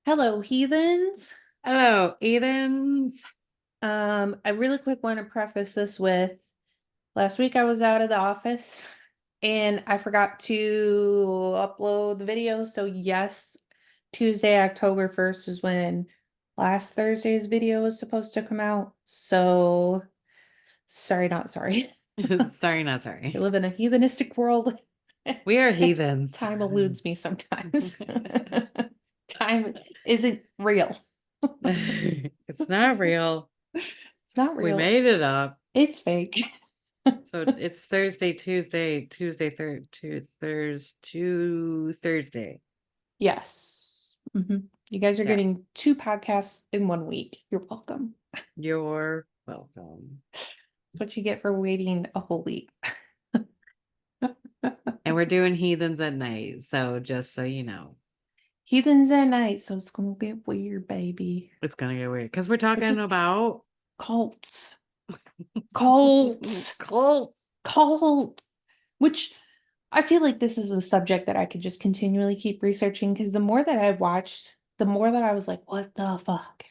Hello, heathens. Hello, Heathens. I really quick want to preface this with last week I was out of the office and I forgot to upload the video. So yes, Tuesday, October 1st is when last Thursday's video was supposed to come out. So sorry, not sorry. Sorry, not I sorry. live in a heathenistic world. We are heathens. Time eludes me sometimes. Time isn't real. It's not real. It's not We real. made it up. It's fake. So it's Thursday, Tuesday, Thursday. Yes. You guys are Yeah, getting two podcasts in 1 week. You're welcome. you're welcome. That's what you get for waiting a whole week. And we're doing heathens at night. So just so you know, Heathens at night, so it's gonna get weird, baby. it's gonna get weird because we're Which talking is about cults. Cults. cult. Cult. Which I feel like this is a subject that I could just continually keep researching because the more that I watched, the more that I was like, what the fuck?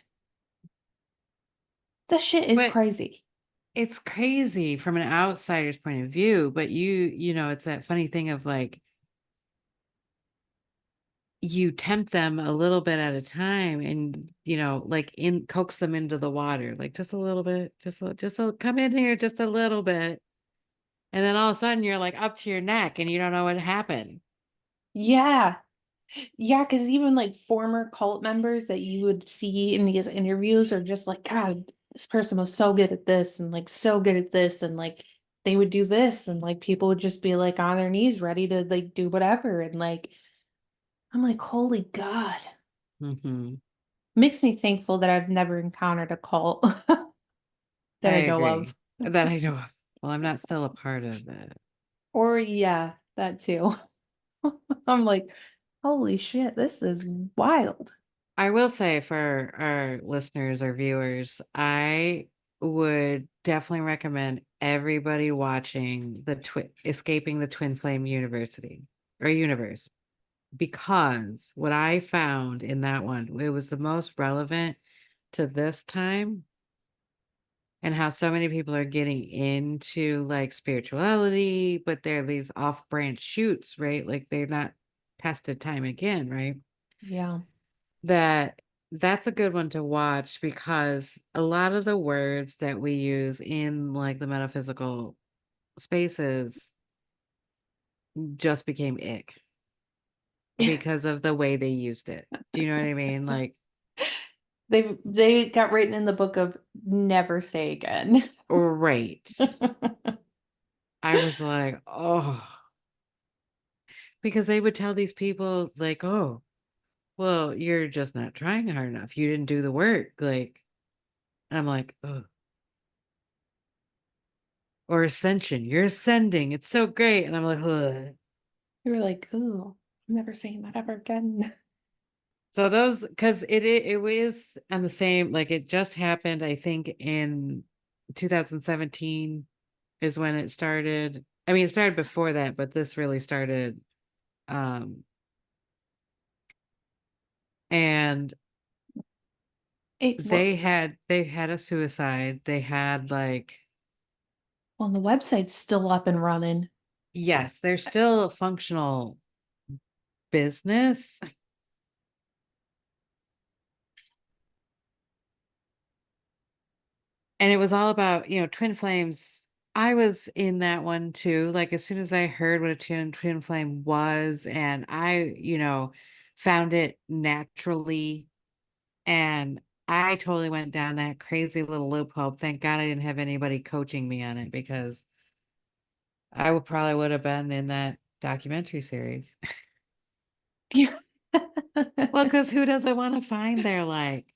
This shit is But crazy. it's crazy from an outsider's point of view. But it's that funny thing of like, you tempt them a little bit at a time and like in coax them into the water like just a little bit, come in here just a little bit, and then all of a sudden you're like up to your neck and you don't know what happened. Yeah. Yeah, because even like former cult members that you would see in these interviews are just like, God, this person was so good at this and like so good at this. And like they would do this and like people would just be like on their knees ready to like do whatever. And like, I'm like, holy God. Hmm. Makes me thankful that I've never encountered a cult I that I know of. agree that I know of. Well, I'm not still a part of it. Or yeah, that too. I'm like, holy shit, this is wild. I will say for our listeners or viewers, I would definitely recommend everybody watching the twin escaping the twin flame university or universe, because what I found in that one, it was the most relevant to this time and how so many people are getting into like spirituality, but they're these off branch shoots, right? Like they're not tested time and again, right? Yeah. That that's a good one to watch because a lot of the words that we use in like the metaphysical spaces just became ick because of the way they used it. Do you know what I mean? Like, They got written in the book of never say again. right. I was like, oh, because they would tell these people, like, oh, well, you're just not trying hard enough. You didn't do the work. Like, I'm like, oh, or ascension, you're ascending. It's so great. And I'm like, ugh. You were like, "Ooh, I'm never saying that ever again." So those, because it was on the same, like, it just happened, I think, in 2017 is when it started. I mean, it started before that, but this really started. Um, and Well, they had a suicide. They had like, well, the website's still up and running. yes, they're still a functional business. And it was all about, twin flames. I was in that one too. Like as soon as I heard what a twin flame was, and I, found it naturally, and I totally went down that crazy little loophole. Thank God I didn't have anybody coaching me on it because I would probably would have been in that documentary series. Yeah. Well, because who doesn't want to find their like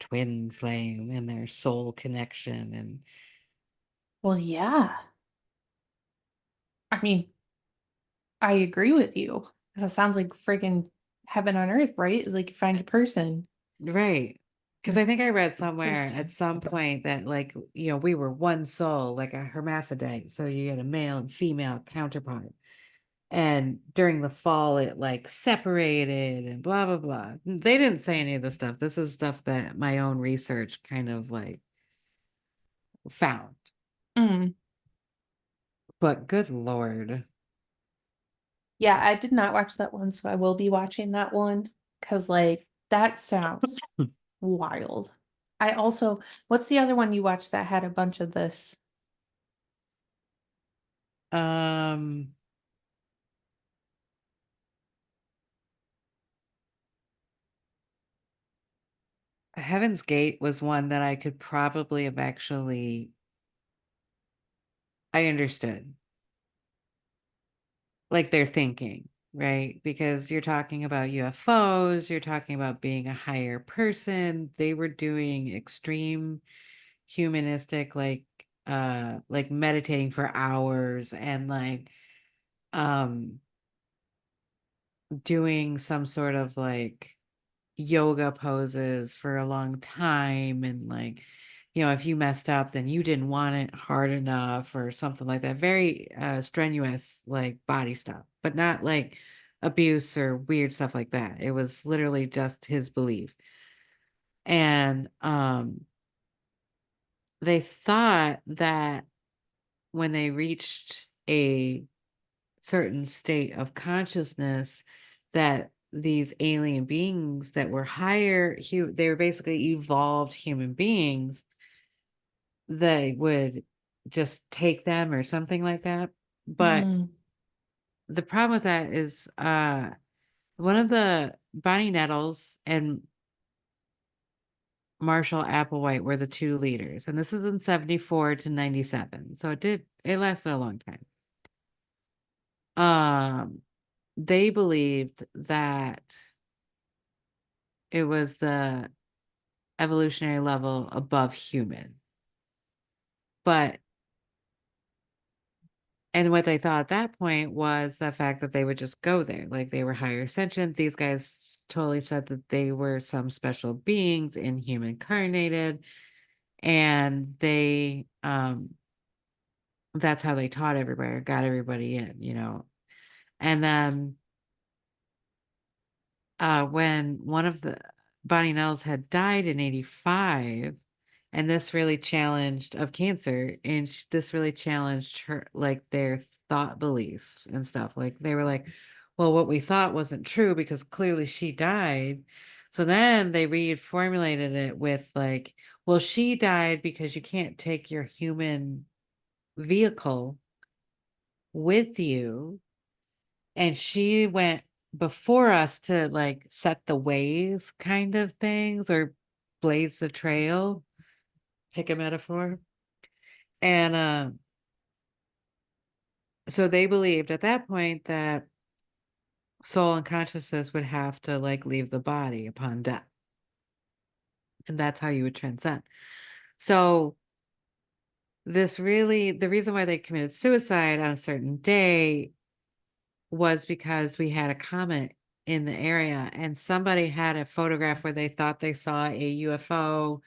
twin flame and their soul connection and Well, yeah. I mean, I agree with you. That sounds like freaking heaven on earth, right? It's like you find a person. right. Because Your I think I read somewhere at person. some point that, like, we were one soul, like a hermaphrodite. So you had a male and female counterpart. and during the fall it like separated and blah blah blah. They didn't say any of the stuff. This is stuff that my own research kind of like found. Mm. But good lord. Yeah, I did not watch that one, so I will be watching that one because like that sounds wild. I also, what's the other one you watched that had a bunch of this? um Heaven's Gate was one that I could probably have actually I understood like their thinking, right? Because you're talking about UFOs, you're talking about being a higher person. They were doing extreme humanistic like meditating for hours and like um doing some sort of like yoga poses for a long time and like if you messed up then you didn't want it hard enough or something like that, very strenuous like body stuff, but not like abuse or weird stuff like that. It was literally just his belief. And they thought that when they reached a certain state of consciousness that these alien beings that were they were basically evolved human beings, they would just take them or something like that. But Mm. the problem with that is one of the Bonnie Nettles and Marshall Applewhite were the two leaders, and this is in 74 to 97, so it lasted a long time. um they believed that it was the evolutionary level above human. But and what they thought at that point was the fact that they would just go there, like they were higher sentient. These guys totally said that they were some special beings inhuman incarnated, and they that's how they taught everybody or got everybody in. And then when one of the Bonnie Nells had died in 85, and this really challenged of cancer, and this really challenged her, like their thought belief and stuff. Like they were like, well, what we thought wasn't true because clearly she died. So then they reformulated it with like, well, she died because you can't take your human vehicle with you, and she went before us to like set the ways kind of things or blaze the trail, pick a metaphor. And so they believed at that point that soul and consciousness would have to like leave the body upon death, and that's how you would transcend. So the reason why they committed suicide on a certain day was because we had a comet in the area, and somebody had a photograph where they thought they saw a UFO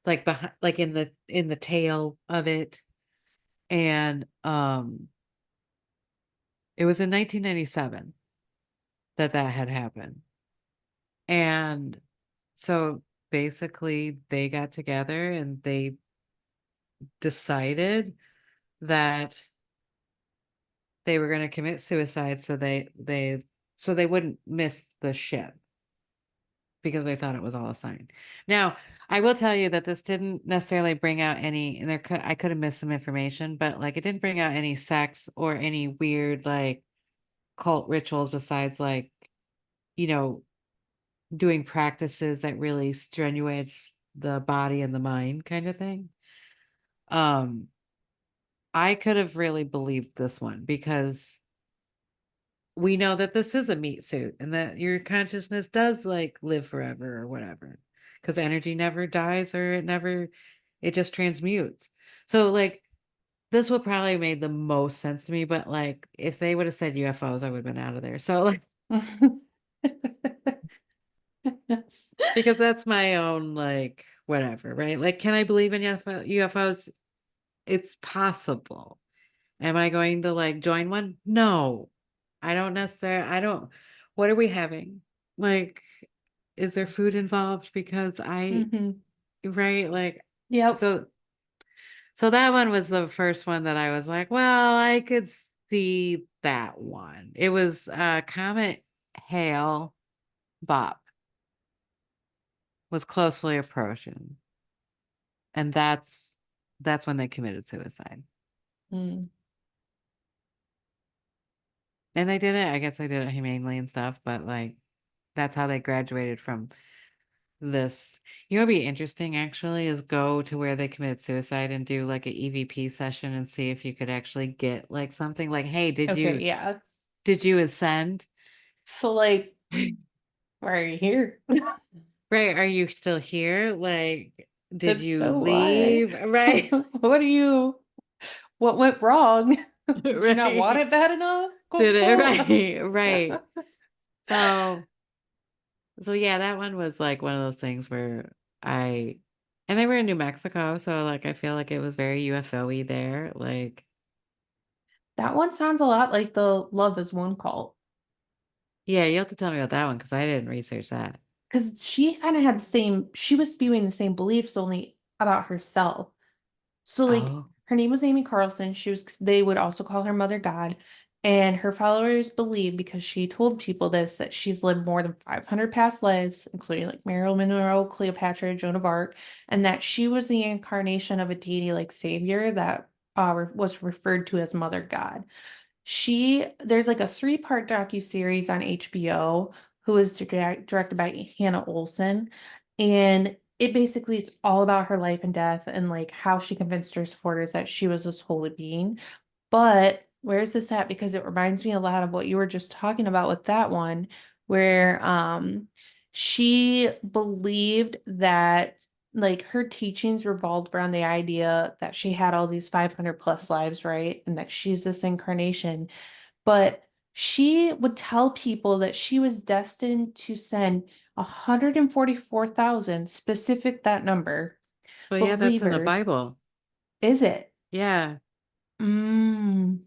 like behind, like in the tail of it. And it was in 1997 that that had happened. And so basically they got together and they decided that they were going to commit suicide so they wouldn't miss the ship because they thought it was all a sign. Now, I will tell you that this didn't necessarily bring out any, and I could have missed some information, but like it didn't bring out any sex or any weird like cult rituals besides like, you know, doing practices that really strenuates the body and the mind kind of thing. Um, I could have really believed this one because we know that this is a meat suit and that your consciousness does like live forever or whatever, because energy never dies or it just transmutes. So like this would probably made the most sense to me, but like if they would have said UFOs, I would have been out of there. So like because that's my own like whatever, right? Like can I believe in UFOs? It's possible. Am I going to like join one? No. I don't necessarily, I don't, what are we having? Like, is there food involved? Because Mhm. right? Like, Yep. so, so that one was the first one that I was like, well, I could see that one. It was Comet Hale Bop was closely approaching. And that's when they committed suicide. Mm. And they did it, I guess they did it humanely and stuff, but like that's how they graduated from this. You know what'd be interesting actually is go to where they committed suicide and do like a EVP session and see if you could actually get like something like, hey, Okay, yeah. did you ascend? So like, why are you here? Right, are you still here? Like, did If you so, why? leave? Right. What are you, what went wrong? Did you not want Right. it bad enough? Did Quote, it quote. right, right. So So yeah, that one was like one of those things where I and they were in New Mexico, so like I feel like it was very UFO-y there. Like, That one sounds a lot like the Love is One cult. yeah, you have to tell me about that one because I didn't research that. Because she kind of had the same, she was spewing the same beliefs only about herself. So like Oh, her name was Amy Carlson. She was they would also call her Mother God. And her followers believe because she told people this that she's lived more than 500 past lives, including like Marilyn Monroe, Cleopatra, Joan of Arc, and that she was the incarnation of a deity like savior that was referred to as Mother God. There's like a three-part docu-series on HBO who is directed by Hannah Olsen. And it basically it's all about her life and death and like how she convinced her supporters that she was this holy being. But where's this at? Because it reminds me a lot of what you were just talking about with that one, where she believed that like her teachings revolved around the idea that she had all these 500 plus lives, right? And that she's this incarnation. But she would tell people that she was destined to send 144,000, specific that number, but yeah, that's in the believers. Bible. Is it? Yeah, Mm.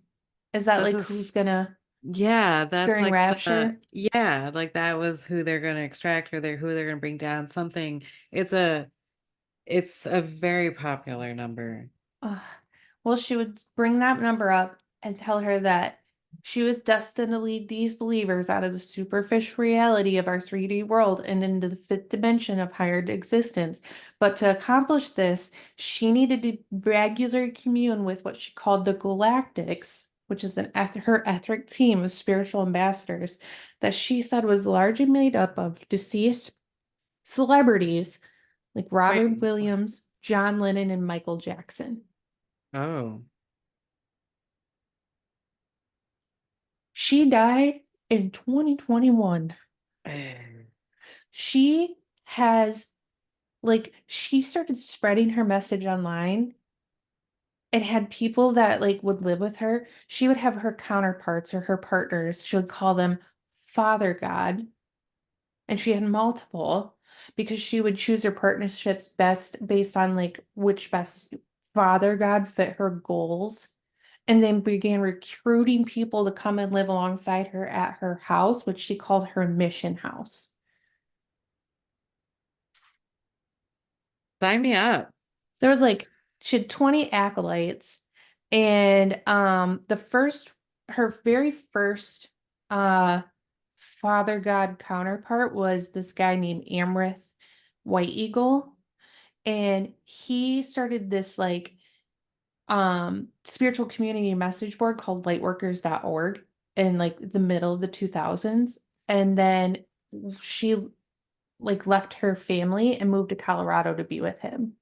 Is that that's like who's gonna yeah, that's during like the Rapture? yeah, like that was who they're gonna extract or they're who they're gonna bring down. Something. It's a it's a very popular number. Ugh. Well, she would bring that number up and tell her that she was destined to lead these believers out of the superficial reality of our 3D world and into the fifth dimension of higher existence. But to accomplish this, she needed to regularly commune with what she called the Galactics, which is her etheric team of spiritual ambassadors that she said was largely made up of deceased celebrities like Wait. Robin Williams, John Lennon, and Michael Jackson. Oh. She died in 2021. She has, like, she started spreading her message online and had people that, like, would live with her. She would have her counterparts or her partners, she would call them Father God. And she had multiple because she would choose her partnerships best based on, like, which best Father God fit her goals. And then began recruiting people to come and live alongside her at her house, which she called her mission house. Sign me up. There was like she had 20 acolytes, and the first her very first uh father god counterpart was this guy named Amrith White Eagle, and he started this like spiritual community message board called lightworkers.org in like the middle of the 2000s. And then she like left her family and moved to Colorado to be with him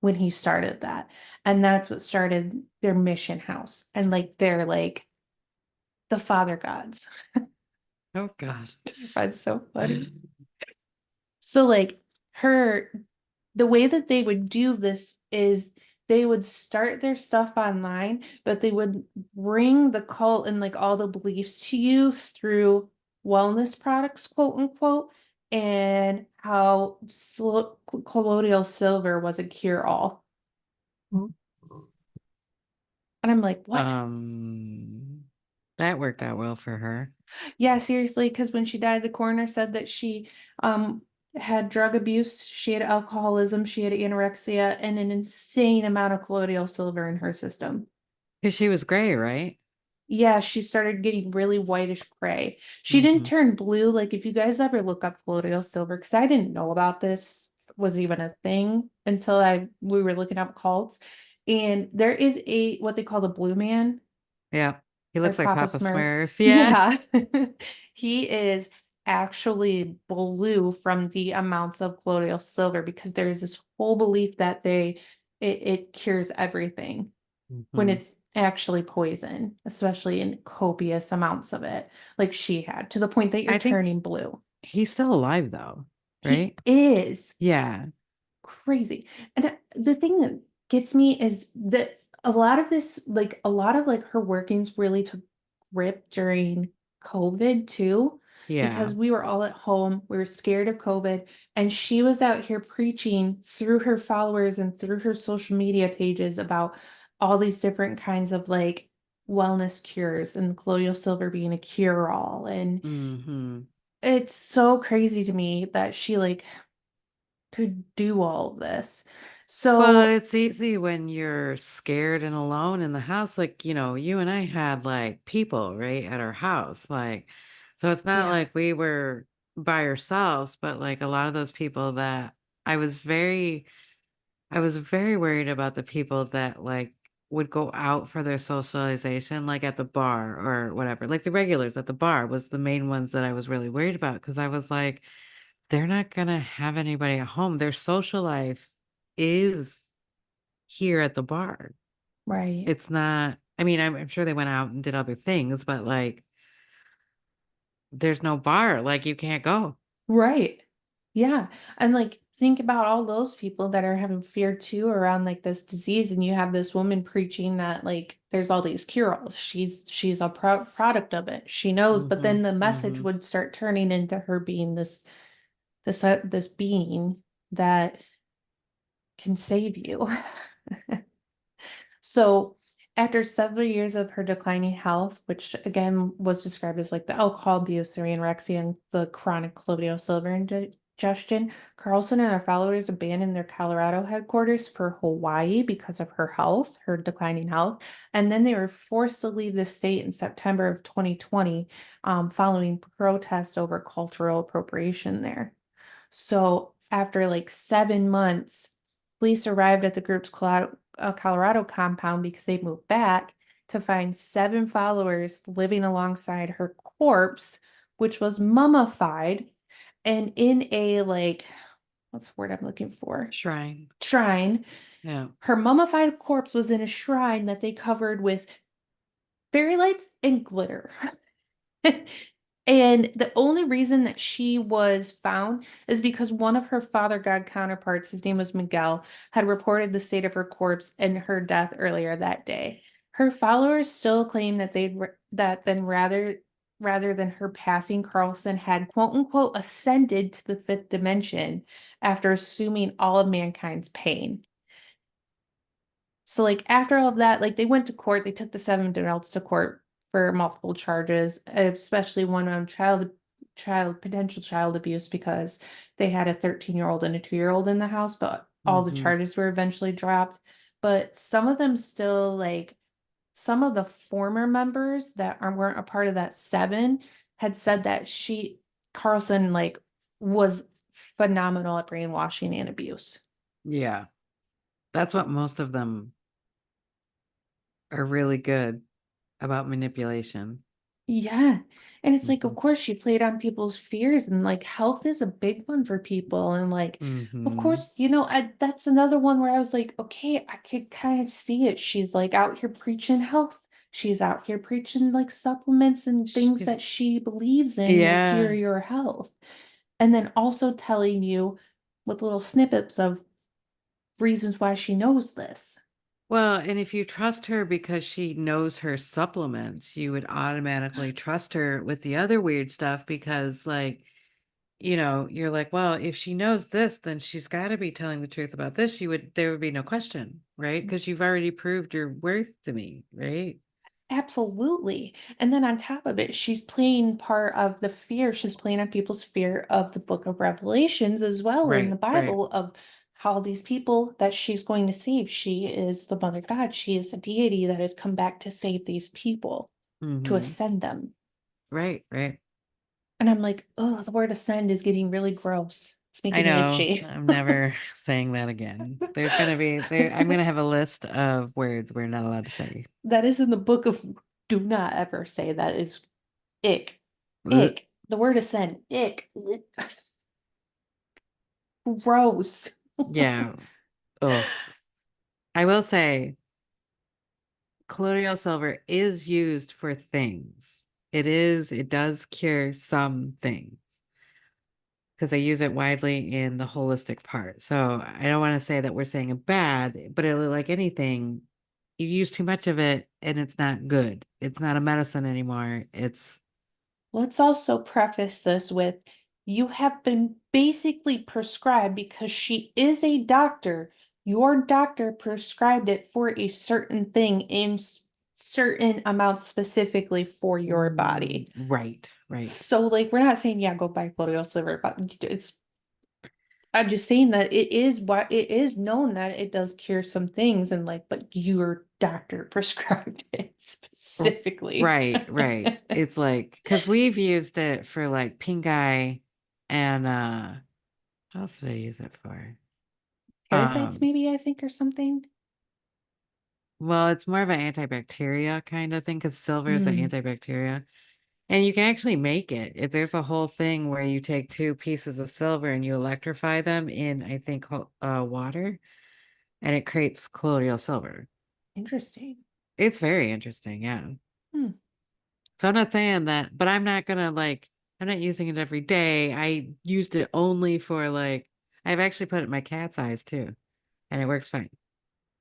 when he started that. And that's what started their mission house. And like they're like the father gods. Oh God. That's so funny. So like her the way that they would do this is they would start their stuff online, but they would bring the cult and like all the beliefs to you through wellness products, quote unquote, and how colloidal silver was a cure all. And I'm like, what? Um, that worked out well for her. Yeah, seriously, because when she died, the coroner said that she um had drug abuse, she had alcoholism, she had anorexia, and an insane amount of colloidal silver in her system. Because she was gray, right? Yeah, she started getting really whitish gray. She didn't Mm-hmm. turn blue. Like if you guys ever look up colloidal silver, because I didn't know about this was even a thing until I we were looking up cults. And there is a what they call the blue man Yeah. He or looks like Papa Papa Smurf. Smurf. Yeah. Yeah. He is actually blue from the amounts of colloidal silver because there's this whole belief that it cures everything when Mm-hmm. it's actually poison, especially in copious amounts of it, like she had, to the point that you're I think turning blue. he's still alive though, He right? is Yeah. crazy. And the thing that gets me is that a lot of this, like a lot of like her workings really took grip during COVID too, Yeah. because we were all at home, we were scared of COVID, and she was out here preaching through her followers and through her social media pages about all these different kinds of like wellness cures and colloidal silver being a cure-all. And Mm-hmm. it's so crazy to me that she like could do all of this. Well, So, it's easy when you're scared and alone in the house. Like, you and I had like people, right, at our house. So it's not yeah, like we were by ourselves, but like a lot of those people that I was very, I was very worried about the people that like would go out for their socialization, like at the bar or whatever. Like the regulars at the bar was the main ones that I was really worried about because I was like, they're not gonna have anybody at home. Their social life is here at the bar. right. It's not, I mean, I'm sure they went out and did other things, but like there's no bar, like you can't go. Right. Yeah. And like think about all those people that are having fear too around like this disease, and you have this woman preaching that like there's all these cure-alls. She's a product of it. She knows, but then Mhm. the message Mhm. would start turning into her being this being that can save you. So, after several years of her declining health, which again was described as like the alcohol abuse, the anorexia, and the chronic colloidal silver ingestion, Carlson and her followers abandoned their Colorado headquarters for Hawaii because of her health, her declining health. And then they were forced to leave the state in September of 2020, following protests over cultural appropriation there. So after like 7 months, police arrived at the group's Colorado compound because they moved back to find seven followers living alongside her corpse, which was mummified and in a like, what's the word I'm looking for? Shrine. Shrine. Yeah. Her mummified corpse was in a shrine that they covered with fairy lights and glitter. And the only reason that she was found is because one of her father god counterparts, his name was Miguel, had reported the state of her corpse and her death earlier that day. Her followers still claim that that then rather than her passing, Carlson had quote unquote ascended to the fifth dimension after assuming all of mankind's pain. So like after all of that, like they went to court, they took the seven adults to court for multiple charges, especially one on potential child abuse because they had a 13-year-old and a 2-year-old in the house, but all the Mhm. charges were eventually dropped. But some of them still like some of the former members that weren't a part of that seven had said that Carlson like was phenomenal at brainwashing and abuse. Yeah. That's what most of them are really good about manipulation. Yeah. And it's like, of Mhm. course, she played on people's fears, and like health is a big one for people. And like, of Mhm. course, that's another one where I was like, okay, I could kind of see it. She's like out here preaching health. She's out here preaching like supplements and things She's that she believes in will cure yeah. your health. And then also telling you with little snippets of reasons why she knows this. Well, and if you trust her because she knows her supplements, you would automatically trust her with the other weird stuff because, like, you're like, well, if she knows this, then she's got to be telling the truth about this. There would be no question, right? Because you've already proved your worth to me, right? Absolutely. And then on top of it, she's playing part of the fear. She's playing on people's fear of the book of Revelations as well in the Right, right. Bible of how these people that she's going to save. She is the Mother God. She is a deity that has come back to save these people, to Mm-hmm. ascend them. Right, right. And I'm like, oh, the word ascend is getting really gross. It's I making me know. itchy. I'm never saying that again. There's gonna be there. I'm gonna have a list of words we're not allowed to say. That is in the book of do not ever say that is ick. Ugh. Ick. The word ascend. Ick. Gross. Yeah. Oh, I will say colloidal silver is used for things. It does cure some things because they use it widely in the holistic part. So I don't want to say that we're saying it bad, but like anything, you use too much of it and it's not good. It's not a medicine anymore. It's Let's also preface this with you have been basically prescribed because she is a doctor. Your doctor prescribed it for a certain thing in certain amounts specifically for your body. right, right. So, like, we're not saying, yeah, go buy colloidal silver, but I'm just saying that it is what it is known that it does cure some things, and like, but your doctor prescribed it R- specifically. Right, right. It's like because we've used it for like pink eye and what else did I use it for? Parasites, Um, maybe, I think, or something. well, it's more of an antibacteria kind of thing because silver is an Mm, antibacteria. And you can actually make it. There's a whole thing where you take two pieces of silver and you electrify them in, I think, water, and it creates colloidal silver. interesting. It's very interesting, yeah. Hmm. So I'm not saying that, but I'm not gonna like, I'm not using it every day. I used it only for like, I've actually put it in my cat's eyes too, and it works fine.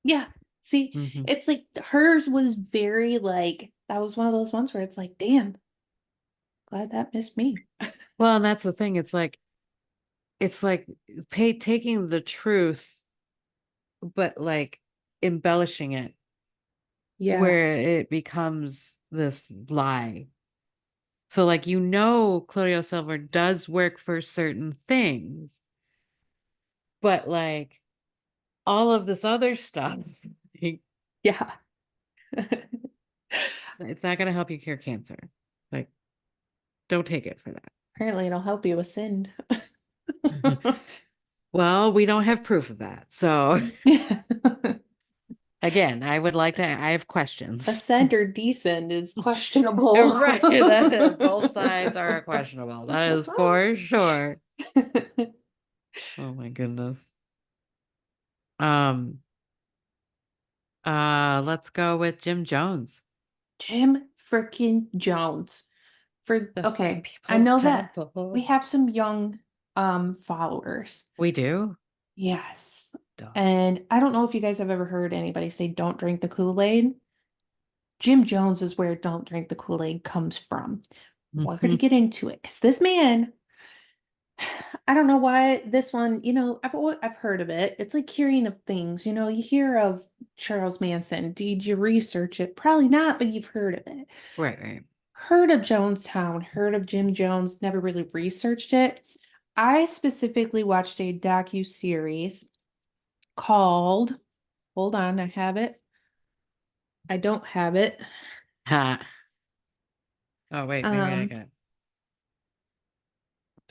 Yeah. See, Hmm. it's like hers was very like that was one of those ones where it's like, damn, glad that missed me. Well, and that's the thing. It's like taking the truth, but like embellishing it Yeah. where it becomes this lie. So like Claudio Silver does work for certain things, but like all of this other stuff, like, Yeah. it's not gonna help you cure cancer. Like, don't take it for Apparently it'll help you ascend. that. Well, we don't have proof of that. So again, I have questions. Ascend or descend is questionable. Right. That both sides are questionable. That is for sure. Oh my goodness. Um, let's go with Jim Jones. Jim freaking Jones. The Okay, I People's know that we Temple. have some young followers. We do? Yes. Duh. And I don't know if you guys have ever heard anybody say don't drink the Kool-Aid. Jim Jones is where don't drink the Kool-Aid comes from. We're going to Mhm. get into it because this man, I don't know why this one, I've heard of it. It's like hearing of things, you hear of Charles Manson. Did you research it? Probably not, but you've heard of it. Right, right. Heard of Jonestown, heard of Jim Jones, never really researched it. I specifically watched a docu-series called, hold on, I have it. I don't have it. Ha. Oh, wait, maybe I Um, got. I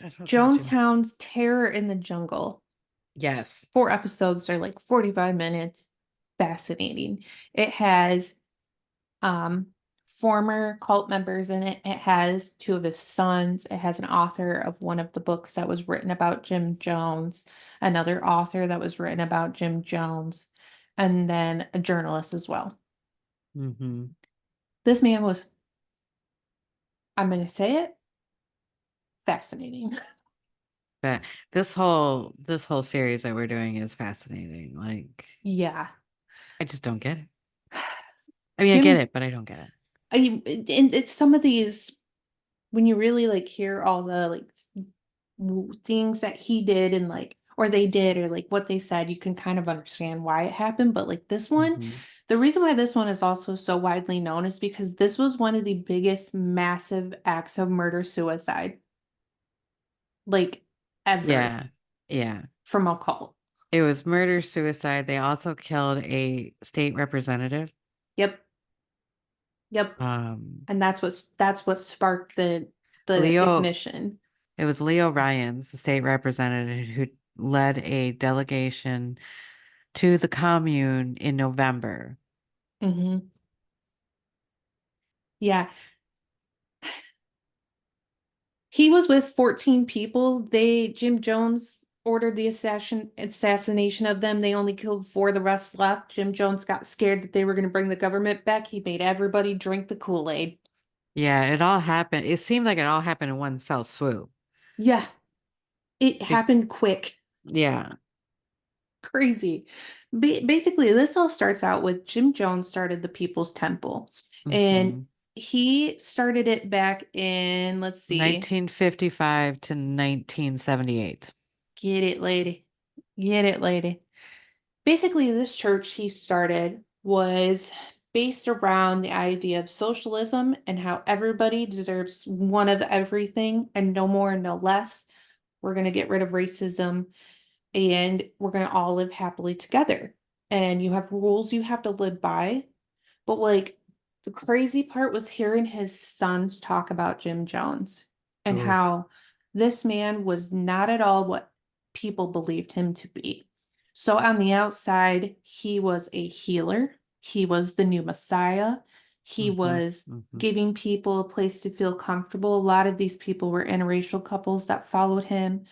don't think Jim. Jonestown's Terror in the Jungle. It's Yes. 4 episodes, they're like 45 minutes. Fascinating. It has um former cult members in it. It has two of his sons. It has an author of one of the books that was written about Jim Jones, another author that was written about Jim Jones, and then a journalist as well. Hmm. This man was, I'm going to say it, fascinating. But this whole series that we're doing is fascinating. Like, Yeah. I just don't get it. I mean, I get Jim, it, but I don't get it. and it's some of these when you really like hear all the like things that he did and like or they did or like what they said, you can kind of understand why it happened. But like this one, Hmm. The reason why this one is also so widely known is because this was one of the biggest massive acts of murder suicide, like ever, Yeah. Yeah. from a cult. It was murder suicide. They also killed a state representative. Yep, yep. Um, And that's what sparked the Leo, ignition. it was Leo Ryans, the state representative, who led a delegation to the commune in November. Hmm. Yeah. He was with 14 people. Jim Jones ordered the assassination of them. They only killed four, the rest left. Jim Jones got scared that they were going to bring the government back. He made everybody drink the Kool-Aid. Yeah, it all happened. It seemed like it all happened in one fell swoop. Yeah, it Be- happened quick. yeah. Crazy. Basically, this all starts out with Jim Jones started the People's Temple, and Hmm. he started it back in, let's see, 1955 to 1978. get it, lady. Get it, lady. Basically, this church he started was based around the idea of socialism and how everybody deserves one of everything and no more and no less. We're going to get rid of racism and we're going to all live happily together. And you have rules you have to live by. But like the crazy part was hearing his sons talk about Jim Jones and Ooh. how this man was not at all what people believed him to be. So on the outside, he was a healer. He was the new Messiah. He Hmm. was Hmm. giving people a place to feel comfortable. A lot of these people were interracial couples that followed him.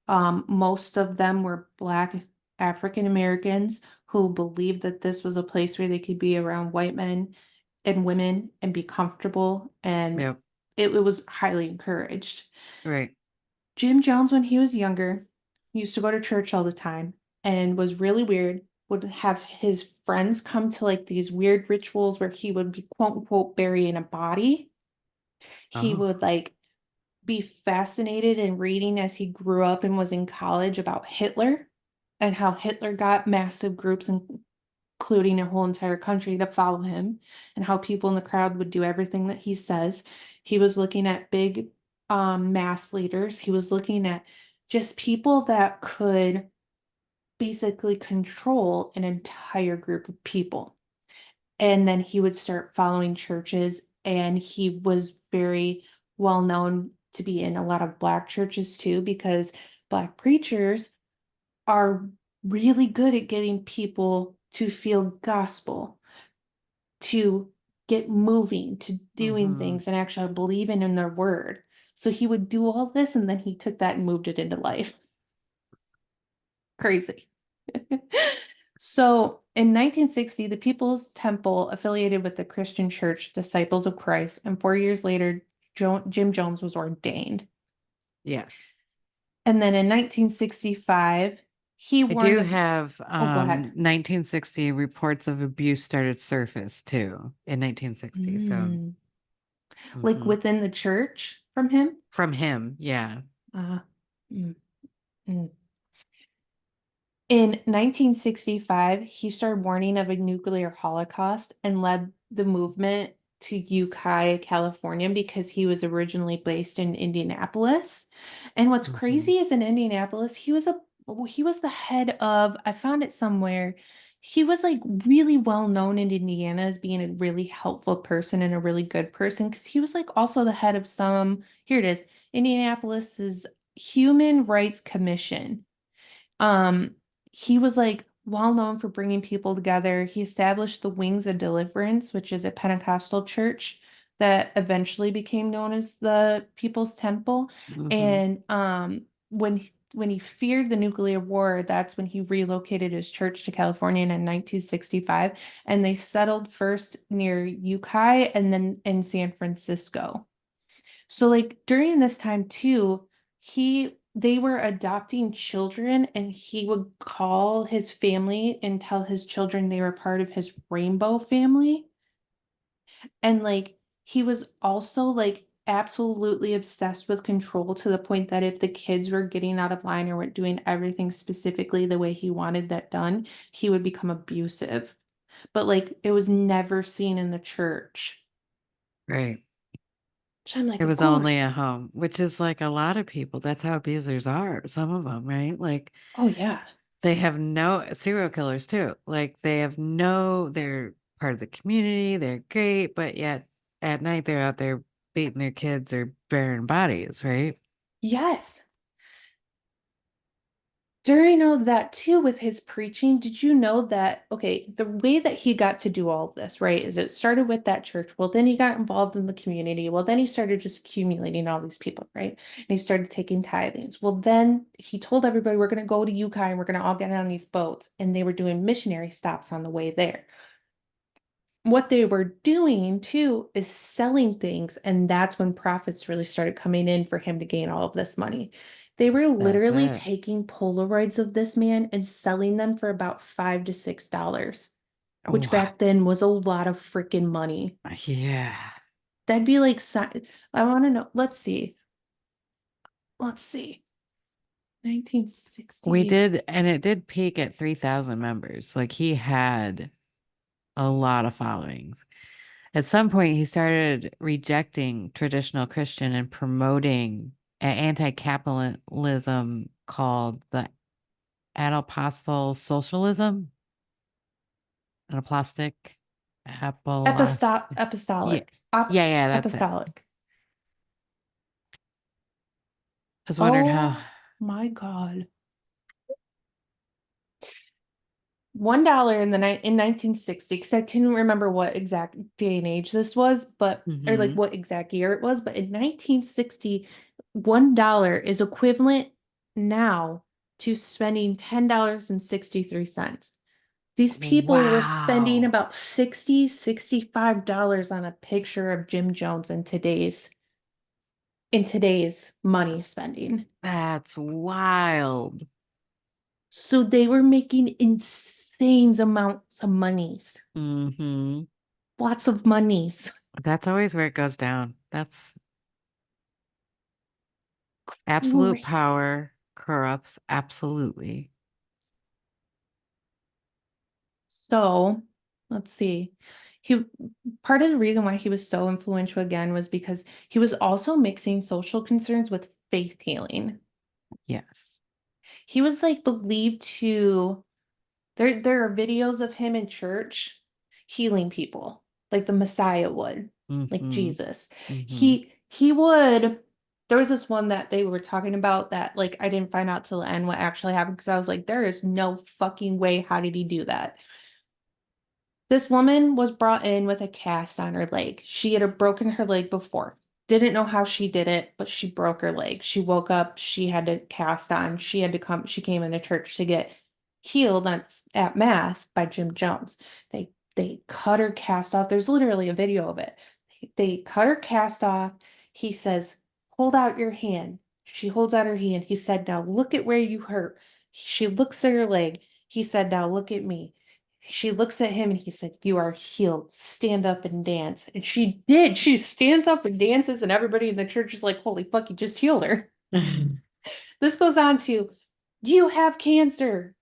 Most of them were Black African Americans who believed that this was a place where they could be around white men and women and be comfortable, and Yep. it was highly encouraged. Right. Jim Jones, when he was younger, used to go to church all the time and was really weird, would have his friends come to like these weird rituals where he would be quote unquote burying a body. He Oh. would like be fascinated in reading as he grew up and was in college about Hitler and how Hitler got massive groups, including a whole entire country, to follow him, and how people in the crowd would do everything that he says. He was looking at big mass leaders. He was looking at just people that could basically control an entire group of people. And then he would start following churches, and he was very well known to be in a lot of Black churches too, because Black preachers are really good at getting people to feel gospel, to get moving, to doing Hmm. things and actually believing in their word. So he would do all this and then he took that and moved it into life. Crazy. So in 1960, the People's Temple affiliated with the Christian Church Disciples of Christ, and 4 years later, Jim Jones was ordained. Yes. And then in 1965, he I warned do the, have oh, go ahead. 1960 reports of abuse started surface too in 1960. So Mm. Like mhm. within the church from him? From him, yeah. Uh, mm, mm. In 1965, he started warning of a nuclear holocaust and led the movement to Ukiah, California, because he was originally based in Indianapolis. And what's Hmm. crazy is in Indianapolis, he was the head of, I found it somewhere. He was like really well known in Indiana as being a really helpful person and a really good person because he was like also the head of here it is, Indianapolis's Human Rights Commission. um, he was like well known for bringing people together. He established the Wings of Deliverance, which is a Pentecostal church that eventually became known as the People's Temple. Hmm. And when he feared the nuclear war, that's when he relocated his church to California in 1965, and they settled first near Ukiah and then in San Francisco. So like during this time too, they were adopting children and he would call his family and tell his children they were part of his rainbow family. And like he was also like absolutely obsessed with control to the point that if the kids were getting out of line or weren't doing everything specifically the way he wanted that done, he would become abusive. but like it was never seen in the church. Right. So I'm like, It of was only course. a home, which is like a lot of people. That's how abusers are. Some of them, right? Like Oh yeah. they have no serial killers too. Like they have no, they're part of the community. They're great, but yet at night they're out there beating their kids or burying bodies, right? Yes. During all that too with his preaching, did you know that, okay, the way that he got to do all of this, right, is it started with that church. Well, then he got involved in the community. Well, then he started just accumulating all these people, right? And he started taking tithings. Well, then he told everybody, we're going to go to Yukon and we're going to all get on these boats. And they were doing missionary stops on the way there. What they were doing too is selling things, and that's when profits really started coming in for him to gain all of this money. They were That's literally it. taking Polaroids of this man and selling them for about $5 to $6, which What? back then was a lot of freaking money. Yeah. That'd be like, I want to know. Let's see. Let's see. We 1960. did, and it did peak at 3,000 members. Like he had a lot of followings. At some point, he started rejecting traditional Christian and promoting an anti-capitalism called the Apostle Socialism, Anaplastic, Apolas. Yeah, Apostolic. yeah, that's it. Apostolic. I was wondering how. Oh my God. $1 in the night in 1960, because I couldn't remember what exact day and age this was, but or like Hmm. what exact year it was, but in 1960, $1 is equivalent now to spending $10.63. These people were spending Wow, about 60, $65 on a picture of Jim Jones in today's money spending. that's wild. So they were making insane amounts of monies. Hmm. Lots of monies. That's always where it goes down. That's absolute Crazy. power corrupts absolutely. So let's see. He Part of the reason why he was so influential again was because he was also mixing social concerns with faith healing. Yes. He was like believed to there are videos of him in church healing people like the Messiah would, like Hmm. Jesus. Hmm. He would there was this one that they were talking about that like I didn't find out till the end what actually happened because I was like, there is no fucking way. How did he do that? This woman was brought in with a cast on her leg. She had broken her leg before. Didn't know how she did it, but she broke her leg. She woke up, she had to cast on. She came into church to get healed at Mass by Jim Jones. They cut her cast off. There's literally a video of it. They cut her cast off. He says, "Hold out your hand." She holds out her hand. He said, "Now look at where you hurt." She looks at her leg. He said, "Now look at me." She looks at him and he said, "You are healed. Stand up and dance." And she did. She stands up and dances, and everybody in the church is like, "Holy fuck, you just healed her." This goes on to, "You have cancer.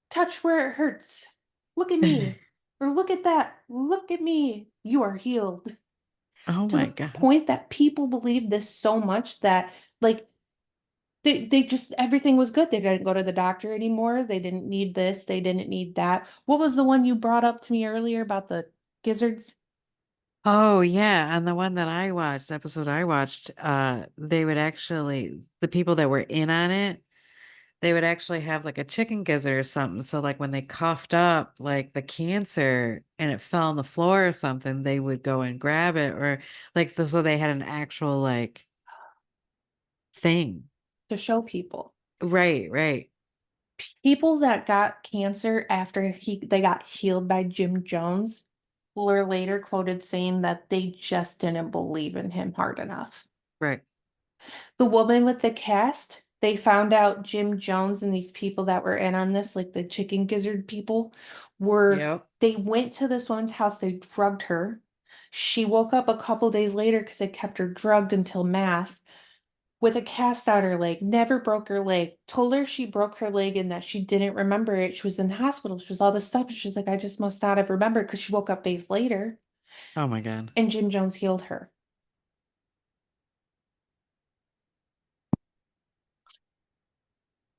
Touch where it hurts. Look at me." Or look at that. Look at me. You are healed. Oh To my the God. point that people believe this so much that, like, they just everything was good. They didn't go to the doctor anymore. They didn't need this. They didn't need that. What was the one you brought up to me earlier about the gizzards? Oh yeah, and the one that I watched, the episode I watched, they would actually, the people that were in on it, they would actually have like a chicken gizzard or something. So like when they coughed up like the cancer and it fell on the floor or something, they would go and grab it or like so they had an actual like thing. To show people. Right, right, People that got cancer after they got healed by Jim Jones were later quoted saying that they just didn't believe in him hard enough. right. The woman with the cast, they found out Jim Jones and these people that were in on this, like the chicken gizzard people, Yep. they went to this woman's house, they drugged her. She woke up a couple days later because they kept her drugged until mass. with a cast on her leg, never broke her leg, told her she broke her leg and that she didn't remember it. She was in the hospital. She was all this stuff. And she's like, I just must not have remembered because she woke up days later Oh my God. and Jim Jones healed her.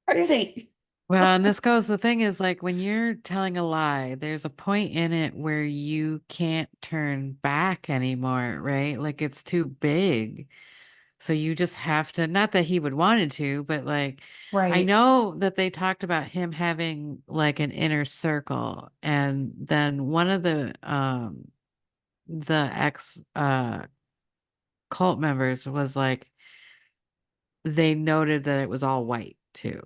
Crazy. Well, and this goes, the thing is like when you're telling a lie, there's a point in it where you can't turn back anymore, right? Like it's too big. So you just have to, not that he would wanted to, but like I Right. know that they talked about him having like an inner circle. And then one of the ex cult members was like they noted that it was all white too.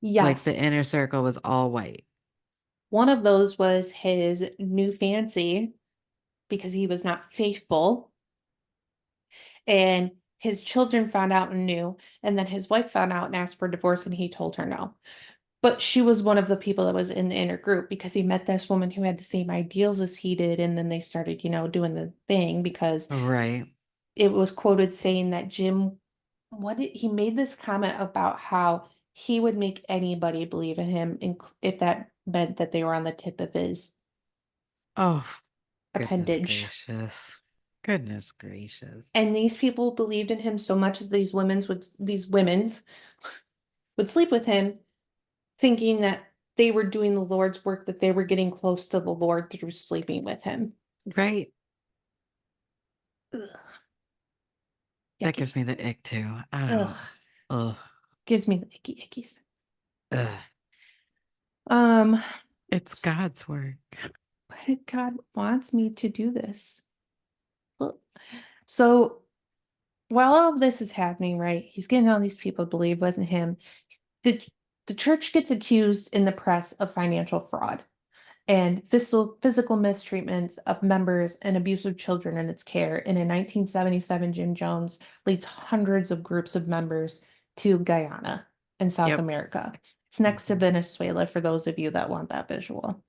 Like the Yes. inner circle was all white. One of those was his new fancy because he was not faithful. And his children found out and knew. And then his wife found out and asked for divorce, and he told her no. But she was one of the people that was in the inner group because he met this woman who had the same ideals as he did. And then they started, doing the thing because Right. it was quoted saying that Jim, what did he made this comment about how he would make anybody believe in him if that meant that they were on the tip of his Oh, goodness appendage. gracious. Goodness gracious. And these people believed in him so much that these women's would sleep with him, thinking that they were doing the Lord's work, that they were getting close to the Lord through sleeping with him. Right. Ugh, That yucky. gives me the ick too. I Ugh, don't. Ugh. gives me the icky ickies. Ugh. Um, It's God's work. but God wants me to do this. Look. So while all of this is happening, right, he's getting all these people to believe with him. The the church gets accused in the press of financial fraud and physical mistreatments of members and abuse of children in its care. And in 1977, Jim Jones leads hundreds of groups of members to Guyana in South Yep. America. It's next to Mhm. Venezuela for those of you that want that visual.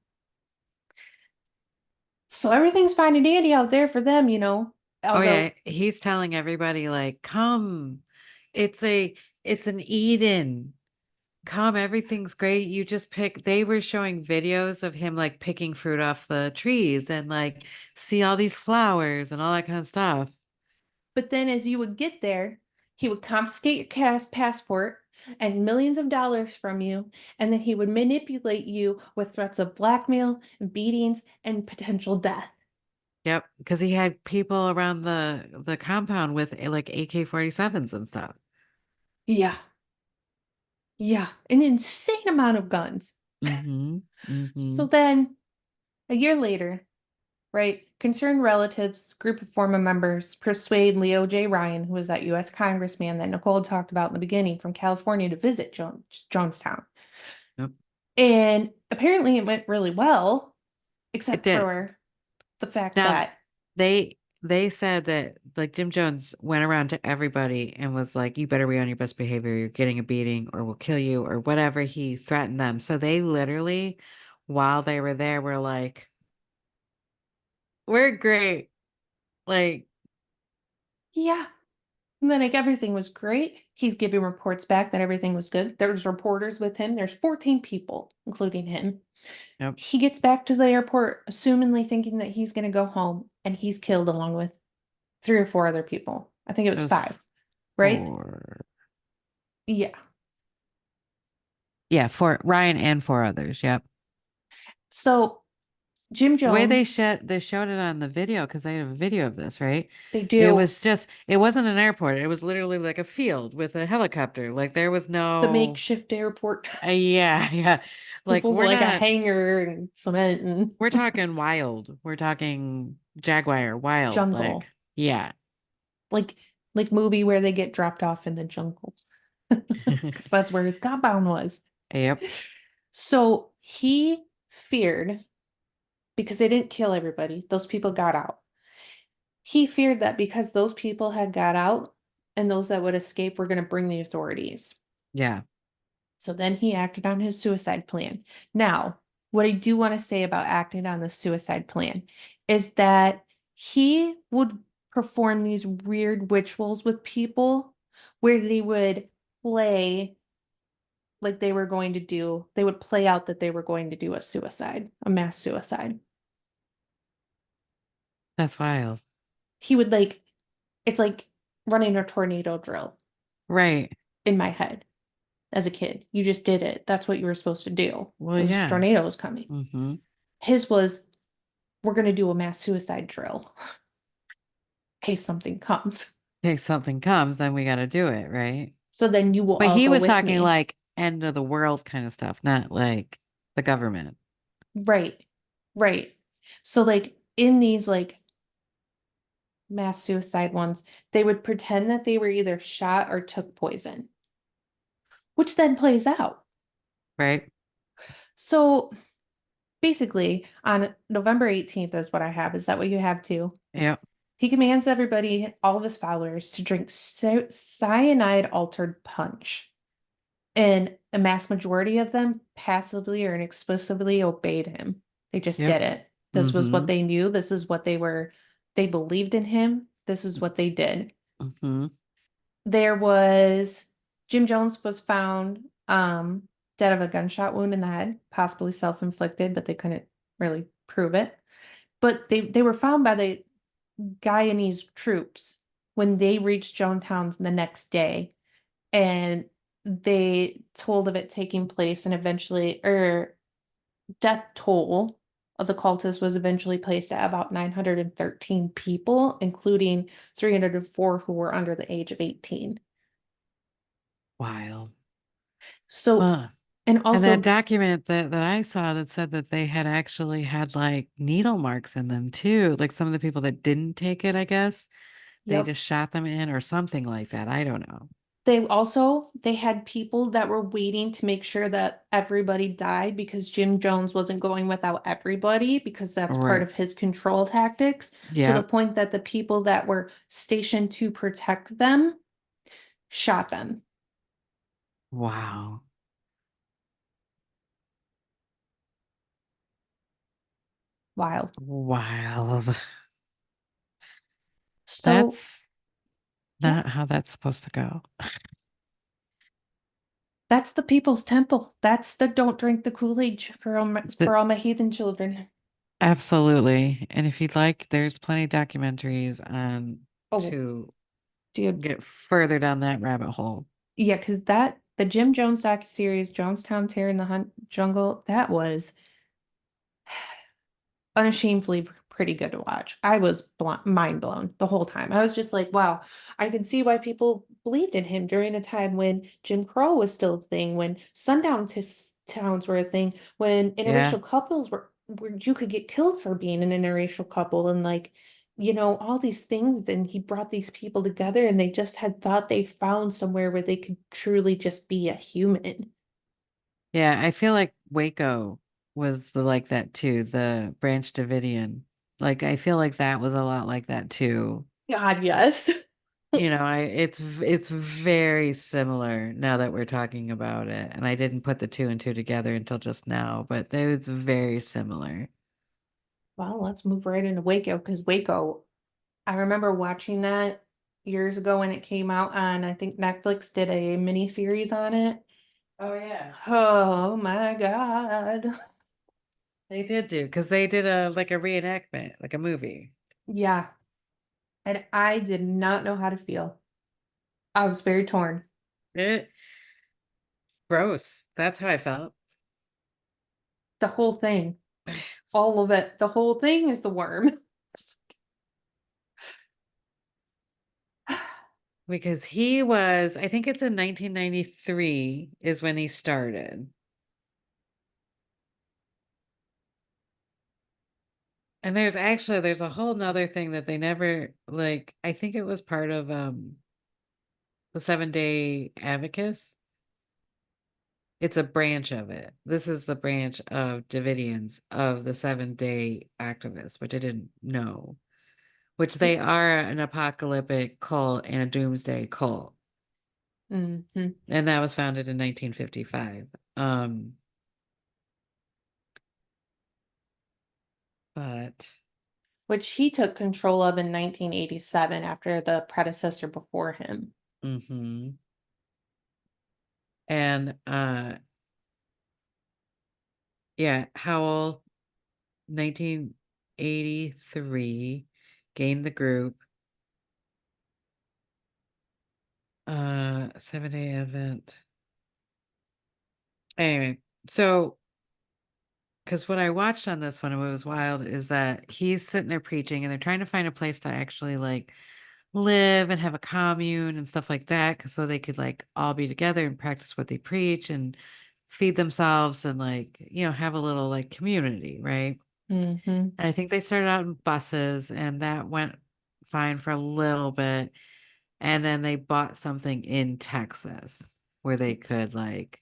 So everything's fine and dandy out there for them. Oh Although, yeah, he's telling everybody like, "Come. It's a it's an Eden. Come, everything's great. You just pick." They were showing videos of him like picking fruit off the trees and like see all these flowers and all that kind of stuff. but then as you would get there, he would confiscate your passport and millions of dollars from you, and then he would manipulate you with threats of blackmail, beatings, and potential death. Yep, because he had people around the compound with like AK-47s and stuff. Yeah, yeah, an insane amount of guns. Mm-hmm. So Mm-hmm. then, a year later, right, concerned relatives, group of former members persuade Leo J. Ryan, who was that U.S. congressman that Nicole talked about in the beginning from California, to visit Jonestown. Yep. And apparently it went really well, It except did. for the fact Now that, they said that like Jim Jones went around to everybody and was like, "You better be on your best behavior. You're getting a beating, or we'll kill you, or whatever." He threatened them. So they literally, while they were there, were like, "We're great." Like, yeah. And then like everything was great. He's giving reports back that everything was good. There's reporters with him. There's 14 people, including him. yep. He gets back to the airport, assumingly thinking that he's going to go home, and he's killed along with three or four other people. I think it It was was five, right? for Yeah. yeah, for Ryan and four others. Yep. So Jim The way Jones, they showed it on the video, because they have a video of this, right? they It do was just, it wasn't an airport. It was literally like a field with a helicopter. Like there was the no, makeshift airport. yeah, yeah. This Like was like a hangar and cement and we're talking wild. We're talking Jaguar wild. Like, jungle. yeah. Like movie where they get dropped off in the jungle. Because that's where his compound was. Yep. So he feared, because they didn't kill everybody, those people got out. He feared that because those people had got out and those that would escape were going to bring the authorities. Yeah. So then he acted on his suicide plan. Now, what I do want to say about acting on the suicide plan is that he would perform these weird rituals with people where they would play like they would play out that they were going to do a suicide, a mass suicide. That's wild. He would like, it's like running a tornado drill Right. in my head as a kid. You just did it. That's what you were supposed to do. Well, It was yeah. tornadoes coming. Mm-hmm. His was, we're going to do a mass suicide drill in case something comes. If something comes, then we got to do it, right? So then you will But all he go was with talking me. like end of the world kind of stuff, not like the government. Right. Right. So like in these like mass suicide ones, they would pretend that they were either shot or took poison, which then plays out. Right? So basically, on November 18th is what I have. Is that what you have too? Yep. He commands everybody, all of his followers, to drink cyanide altered punch. And a mass majority of them passively or inexplicably obeyed him. They just Yep. did it. This was Mm-hmm. what they knew. This is what they believed in him. This is what they did. Mm-hmm. There was Jim Jones was found dead of a gunshot wound in the head, possibly self-inflicted, but they couldn't really prove it. But they were found by the Guyanese troops when they reached Jonestown the next day, and they told of it taking place, and eventually, death toll of the cultists was eventually placed at about 913 people, including 304 who were under the age of 18. Wild. So, Huh. and And that also, document that I saw that said that they had actually had like needle marks in them too. Like some of the people that didn't take it, I guess, they yep. just shot them in or something like that. I don't know. They had people that were waiting to make sure that everybody died because Jim Jones wasn't going without everybody because that's part Right. of his control tactics, to the Yep. point that the people that were stationed to protect them shot them. Wow. Wild. Wild. So, That's yeah, not how that's supposed to go. that's the People's Temple. That's the don't drink the Kool-Aid The, for all my heathen children. absolutely. And if you'd like, there's plenty of documentaries on Oh, to dude. get further down that rabbit hole. Yeah, because that the Jim Jones docuseries, Jonestown Tear in the Hunt Jungle, that was unashamedly pretty good to watch. I was mind blown the whole time. I was just like, wow, I can see why people believed in him during a time when Jim Crow was still a thing, when towns were a thing, when Yeah. interracial couples were where you could get killed for being an interracial couple, and like, all these things. And he brought these people together, and they just had thought they found somewhere where they could truly just be a human. Yeah, I feel like Waco was like that too, the Branch Davidian. Like I feel like that was a lot like that too. God, yes. It's very similar now that we're talking about it. And I didn't put the two and two together until just now, but it's very similar. Well, let's move right into Waco because Waco, I remember watching that years ago when it came out on, I think Netflix did a mini series on it. Oh yeah. Oh my God. They did do because they did a like a reenactment, like a movie. Yeah. And I did not know how to feel. I was very torn. It gross. That's how I felt. The whole thing, all of it, the whole thing is the worm. Because he was, I think it's in 1993 is when he started. And there's a whole nother thing that they never like, I think it was part of the 7 Day Advocates. It's a branch of it. This is the branch of Davidians of the 7 Day Activists, which I didn't know, which they are an apocalyptic cult and a doomsday cult. Mhm. And that was founded in 1955. But Which he took control of in 1987 after the predecessor before him. Mm-hmm. And yeah, Howell, 1983, gained the group. 7-day Advent. Anyway, so because what I watched on this one, and what was wild is that he's sitting there preaching and they're trying to find a place to actually like live and have a commune and stuff like that, so they could like all be together and practice what they preach and feed themselves and like, have a little like community, right? Mm-hmm. And I think they started out in buses and that went fine for a little bit. And then they bought something in Texas where they could like,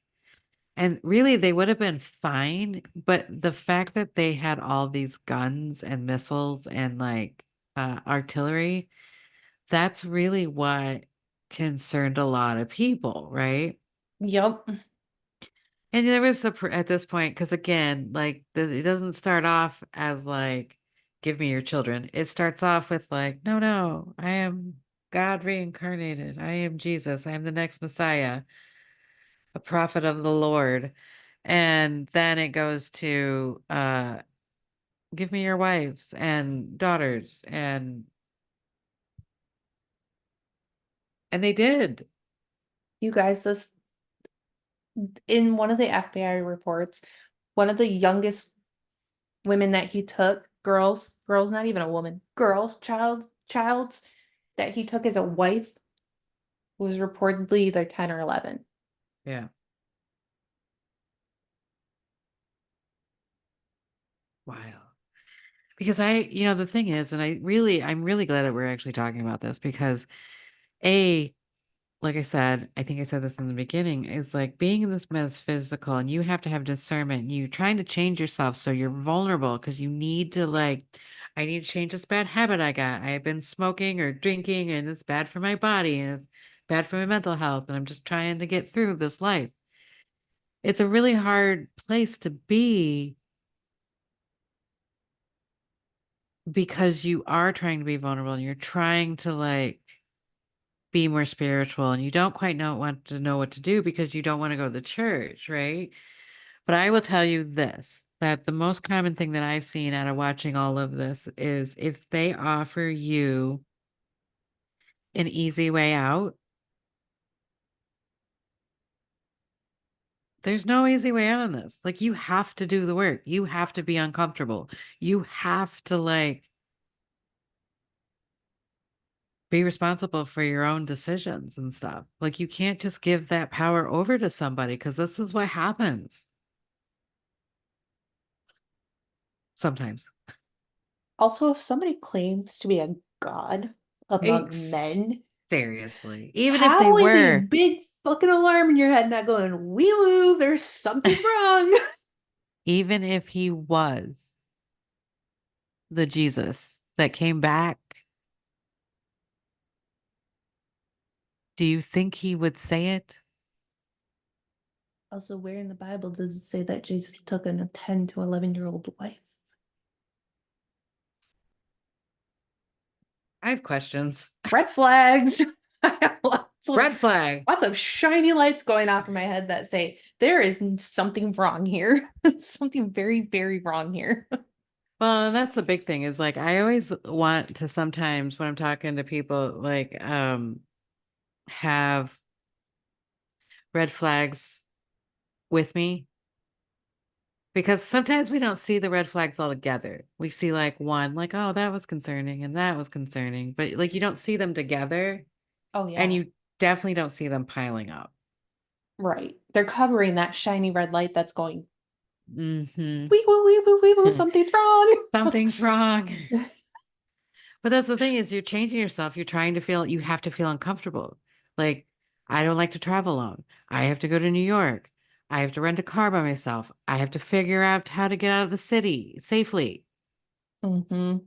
and really they would have been fine, but the fact that they had all these guns and missiles and like artillery, that's really what concerned a lot of people, right? Yep. And there was at this point, because again, like it doesn't start off as like, give me your children. It starts off with like, no, no, I am God reincarnated. I am Jesus. I am the next Messiah, a prophet of the Lord. And then it goes to give me your wives and daughters and they did. You guys, this in one of the FBI reports, one of the youngest women that he took, girls, not even a woman, girls, childs that he took as a wife was reportedly either 10 or 11. Yeah. Wow. Because the thing is, and I'm really glad that we're actually talking about this because A, like I said, I think I said this in the beginning, is like being in this metaphysical and you have to have discernment and you trying to change yourself so you're vulnerable because you need to like, I need to change this bad habit I got. I have been smoking or drinking and it's bad for my body and it's bad for my mental health and I'm just trying to get through this life. It's a really hard place to be because you are trying to be vulnerable and you're trying to like be more spiritual and you don't quite know what to do because you don't want to go to the church, right? But I will tell you this, that the most common thing that I've seen out of watching all of this is if they offer you an easy way out, there's no easy way out on this. Like you have to do the work. You have to be uncomfortable. You have to like be responsible for your own decisions and stuff. Like you can't just give that power over to somebody because this is what happens sometimes. Also, if somebody claims to be a god among Ex- men, Seriously. Even if they how is a were, big fucking alarm in your head not going, wee woo, there's something wrong? even if he was the Jesus that came back, do you think he would say it? Also, where in the Bible does it say that Jesus took a 10 to 11-year-old wife? I have questions. Red flags. I have Red flag. lots of shiny lights going off in my head that say there is something wrong here. Something very, very wrong here. Well, and that's the big thing is like I always want to sometimes when I'm talking to people like have red flags with me because sometimes we don't see the red flags all together. We see like one like oh that was concerning and that was concerning, but like you don't see them together Oh, and yeah. you definitely don't see them piling up. Right. They're covering that shiny red light that's going, Mhm. wee woo, something's wrong. Something's wrong. But that's the thing is you're changing yourself. You're trying to feel you have to feel uncomfortable. Like I don't like to travel alone. I have to go to New York. I have to rent a car by myself. I have to figure out how to get out of the city safely. Mm-hmm.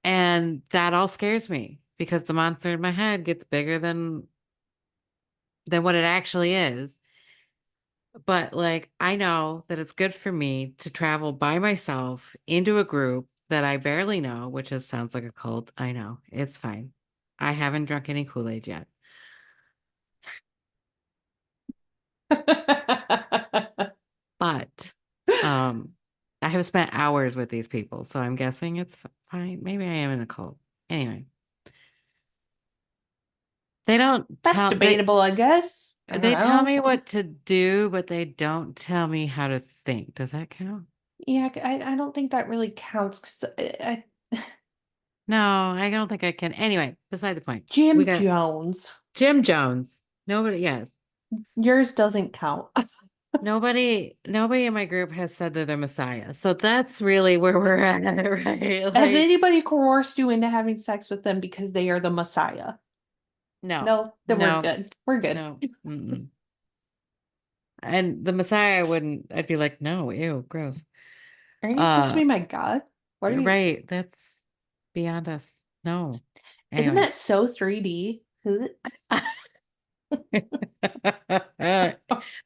And that all scares me because the monster in my head gets bigger than what it actually is. But like I know that it's good for me to travel by myself into a group that I barely know, which sounds like a cult. I know. It's fine. I haven't drunk any Kool-Aid yet. But um I have spent hours with these people, so I'm guessing it's fine. Maybe I am in a cult. Anyway, they don't That's tell debatable, I guess. I don't they tell know. me what to do, but they don't tell me how to think. Does that count? Yeah, I don't think that really counts because No, I don't think I can. Anyway, beside the point. We Jim got Jones, Jim Jones. Nobody, yes. yours doesn't count. Nobody in my group has said they're the Messiah. So that's really where we're at, right? Has Like, anybody coerced you into having sex with them because they are the Messiah? no, No, then we're no, good. We're good. no. Mm-mm. And the Messiah, I wouldn't, I'd be like, no, ew, gross. Aren't you supposed to Uh, be my God? What are you're you? right. That's beyond us. No. Isn't Anyway. that so 3D?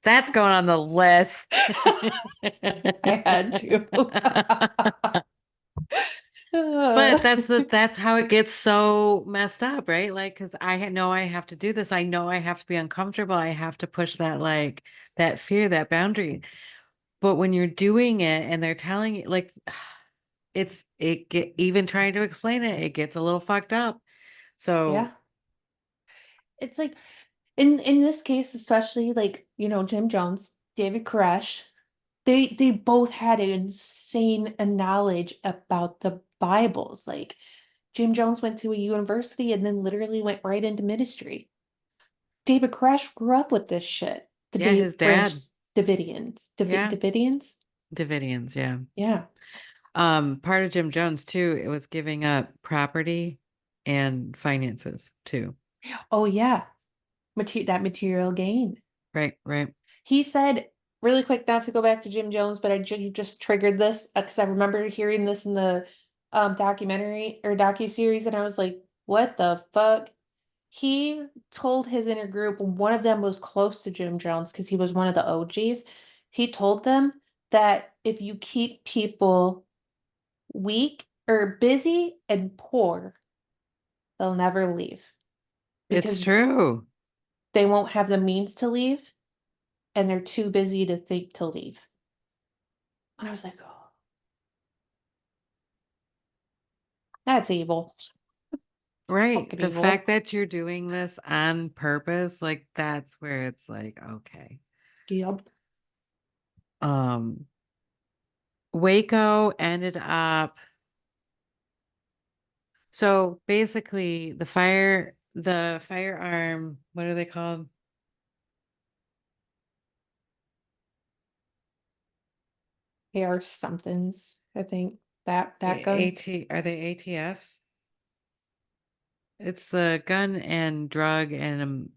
That's going on the list. I had to. But that's how it gets so messed up, right? Like, because know I have to do this. I know I have to be uncomfortable. I have to push that like that fear, that boundary. But when you're doing it and they're telling you, like, it get even trying to explain it, it gets a little fucked up. Yeah. So It's like in this case, especially like, Jim Jones, David Koresh, they both had an insane knowledge about the Bibles. Like Jim Jones went to a university and then literally went right into ministry. David Koresh grew up with this shit. The yeah, Dave his Branch dad, Davidians. yeah, Davidians? Davidians, yeah. Yeah. Part of Jim Jones too, it was giving up property and finances too. Oh yeah. That material gain. Right, right. He said, really quick, not to go back to Jim Jones, but you just triggered this because I remember hearing this in the documentary or docu-series, and I was like, what the fuck? He told his inner group, one of them was close to Jim Jones because he was one of the OGs. He told them that if you keep people weak or busy and poor, they'll never leave It's because true. they won't have the means to leave and they're too busy to think to leave. And I was like, oh, that's evil. It's Right. fucking The fact evil. that you're doing this on purpose, like that's where it's like, okay. Yep. Um, Waco ended up, so basically the firearm, what are they called? AR somethings, I think. That gun. Are they ATFs? It's the gun and drug and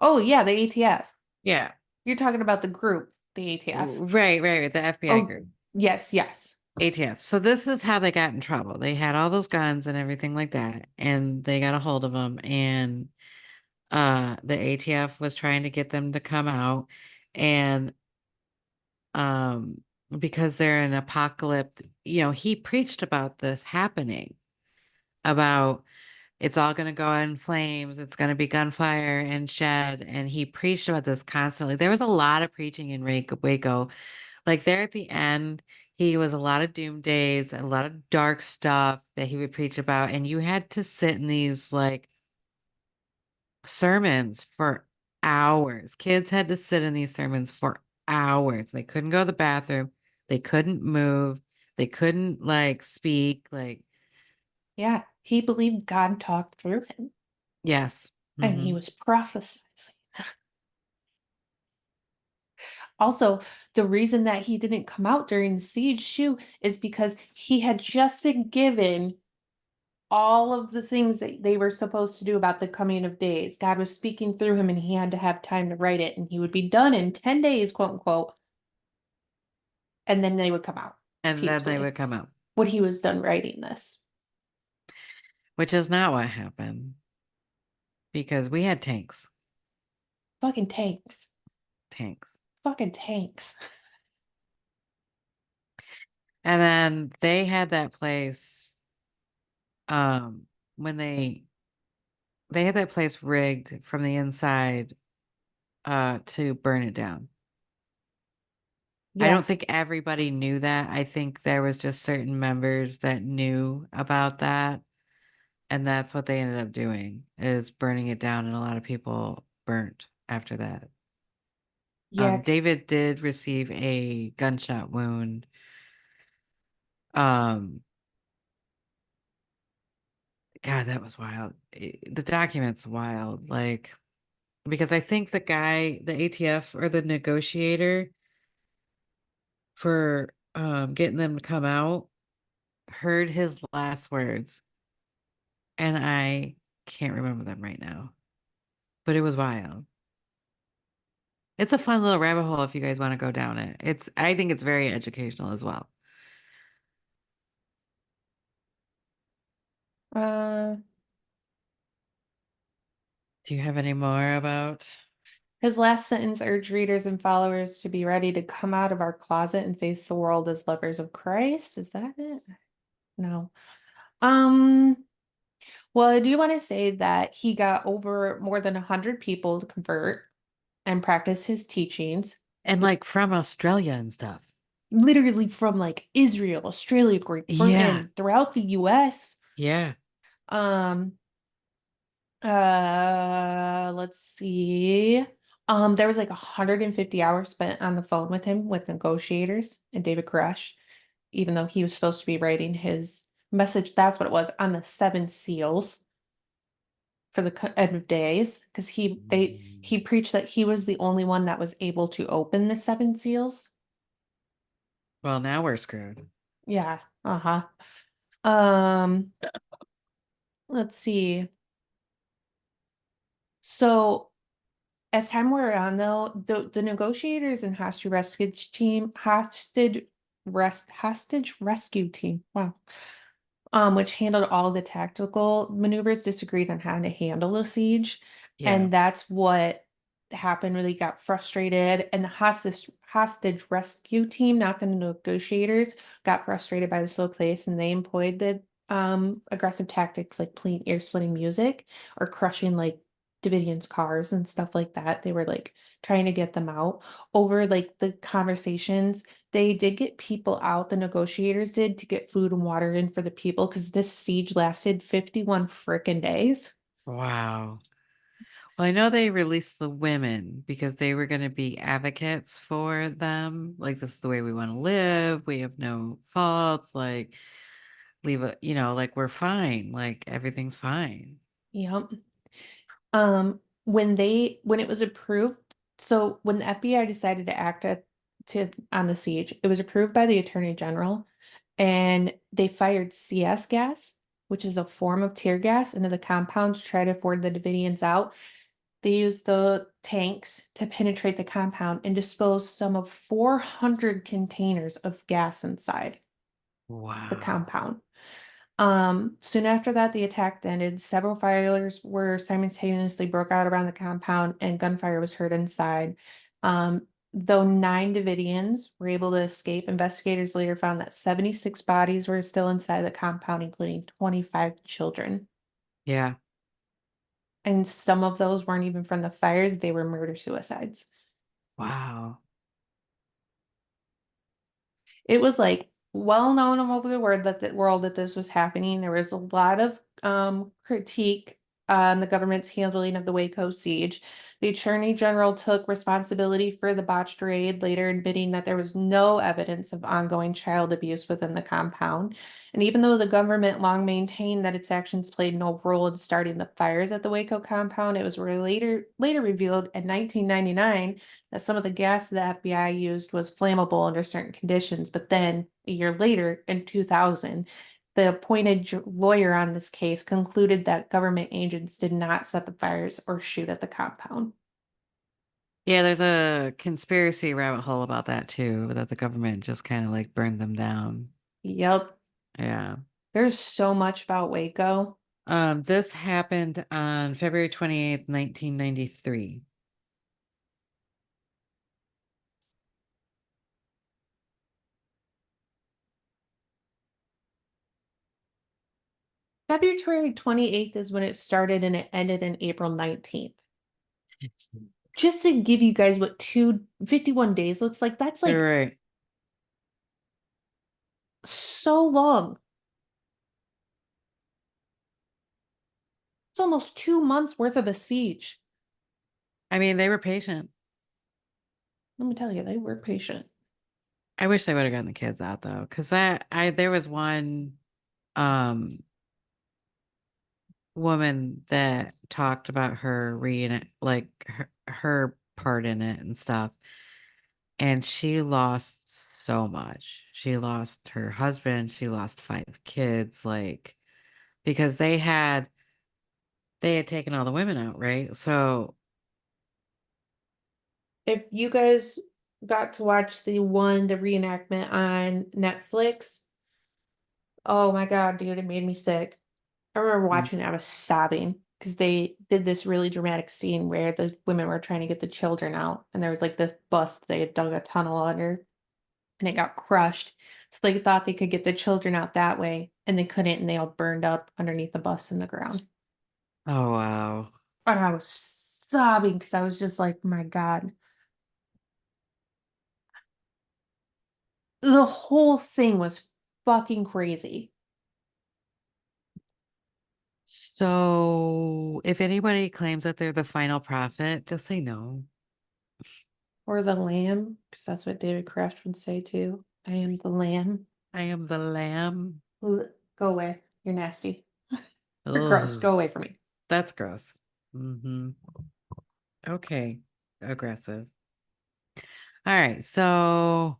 Oh yeah, the ATF. yeah. You're talking about the group, the ATF. Right, the FBI Oh, group. yes, yes. ATF. So this is how they got in trouble. They had all those guns and everything like that, and they got a hold of them, and the ATF was trying to get them to come out, and um because they're an apocalypse, he preached about this happening, about it's all going to go in flames, it's going to be gunfire and shed, and he preached about this constantly. There was a lot of preaching in Waco. Like there at the end, he was a lot of doom days, a lot of dark stuff that he would preach about. And you had to sit in these like sermons for hours. Kids had to sit in these sermons for hours. They couldn't go to the bathroom. They couldn't move. They couldn't like speak. Like, Yeah. He believed God talked through him yes. and he Hmm. was prophesying. Also, the reason that he didn't come out during the siege too is because he had just been given all of the things that they were supposed to do about the coming of days. God was speaking through him and he had to have time to write it, and he would be done in 10 days, quote unquote, and then they would come out And then they peacefully would come out, when he was done writing this. which is not what happened because we had tanks, Fucking tanks. tanks. Fucking tanks. And then they had that place, um, when they they had that place rigged from the inside to burn it down. I Yeah, don't think everybody knew that. I think there was just certain members that knew about that, and that's what they ended up doing is burning it down, and a lot of people burnt after that. yeah. David did receive a gunshot wound. Um, God, that was wild. The document's wild, like because I think the guy, the ATF or the negotiator for getting them to come out heard his last words, and I can't remember them right now, but it was wild. It's a fun little rabbit hole if you guys want to go down it. I think it's very educational as well. Uh, Do you have any more about? his last sentence urged readers and followers to be ready to come out of our closet and face the world as lovers of Christ. Is that it? No. Um, well, I do want to say that he got over more than 100 people to convert and practice his teachings, And like from Australia and stuff. literally from like Israel, Australia, Great Yeah. Britain, throughout the US. Yeah. Um, let's see. There was like 150 hours spent on the phone with him with negotiators and David Koresh, even though he was supposed to be writing his message. That's what it was on the seven seals for the end of days, because he preached that he was the only one that was able to open the seven seals. Well, now we're screwed. Yeah, uh-huh. Um, let's see. So as time wore on, though, the negotiators and hostage rescue team, wow, which handled all the tactical maneuvers, disagreed on how to handle the siege, Yeah. and that's what happened. Really got frustrated, and the hostage rescue team, not the negotiators, got frustrated by the slow pace, and they employed the aggressive tactics like playing ear-splitting music or crushing like Davidians' cars and stuff like that. They were like trying to get them out over like the conversations. They did get people out, the negotiators did, to get food and water in for the people because this siege lasted 51 frickin' days. Wow. Well, I know they released the women because they were going to be advocates for them. Like, this is the way we want to live. We have no faults. Like, leave it, like we're fine. Like, everything's fine. Yep. When it was approved, so when the FBI decided to on the siege, it was approved by the Attorney General, and they fired CS gas, which is a form of tear gas, into the compound to try to force the Davidians out. They used the tanks to penetrate the compound and dispose some of 400 containers of gas inside the Wow. compound. Soon after that, the attack ended. Several fires were simultaneously broke out around the compound, and gunfire was heard inside. Though 9 Davidians were able to escape, investigators later found that 76 bodies were still inside the compound, including 25 children. Yeah. And some of those weren't even from the fires, they were murder suicides. Wow. It was like well known all over the world that this was happening. There was a lot of critique on the government's handling of the Waco siege. The Attorney General took responsibility for the botched raid, later admitting that there was no evidence of ongoing child abuse within the compound. And even though the government long maintained that its actions played no role in starting the fires at the Waco compound, it was later revealed in 1999 that some of the gas the FBI used was flammable under certain conditions. But then a year later, in 2000, the appointed lawyer on this case concluded that government agents did not set the fires or shoot at the compound. Yeah, there's a conspiracy rabbit hole about that too, that the government just kind of like burned them down. Yep, Yeah. there's so much about Waco. This happened on February 28th, 1993. February 28th is when it started and it ended in April 19th. It's Just to give you guys what 51 days looks like, that's You're like right. so long. It's almost 2 months worth of a siege. I mean, they were patient. Let me tell you, they were patient. I wish they would have gotten the kids out though, because that I there was one um woman that talked about her reading like her part in it and stuff, and she lost so much. She lost her husband, she lost 5 kids, like because they had taken all the women out, right? So, If you guys got to watch the reenactment on Netflix, oh my God, dude, it made me sick. I remember mm, watching it, I was sobbing because they did this really dramatic scene where the women were trying to get the children out, and there was like this bus that they had dug a tunnel under, and it got crushed. So they thought they could get the children out that way, and they couldn't, and they all burned up underneath the bus in the ground. oh wow. And I was sobbing because I was just like, my God. The whole thing was fucking crazy. So, if anybody claims that they're the final prophet, just say no. Or the lamb, because that's what David Craft would say too. I am the lamb. I am the lamb. Ugh, go away. You're nasty. You're gross. Ugh, Go away from me. that's gross. Hmm. Okay, aggressive. All right, so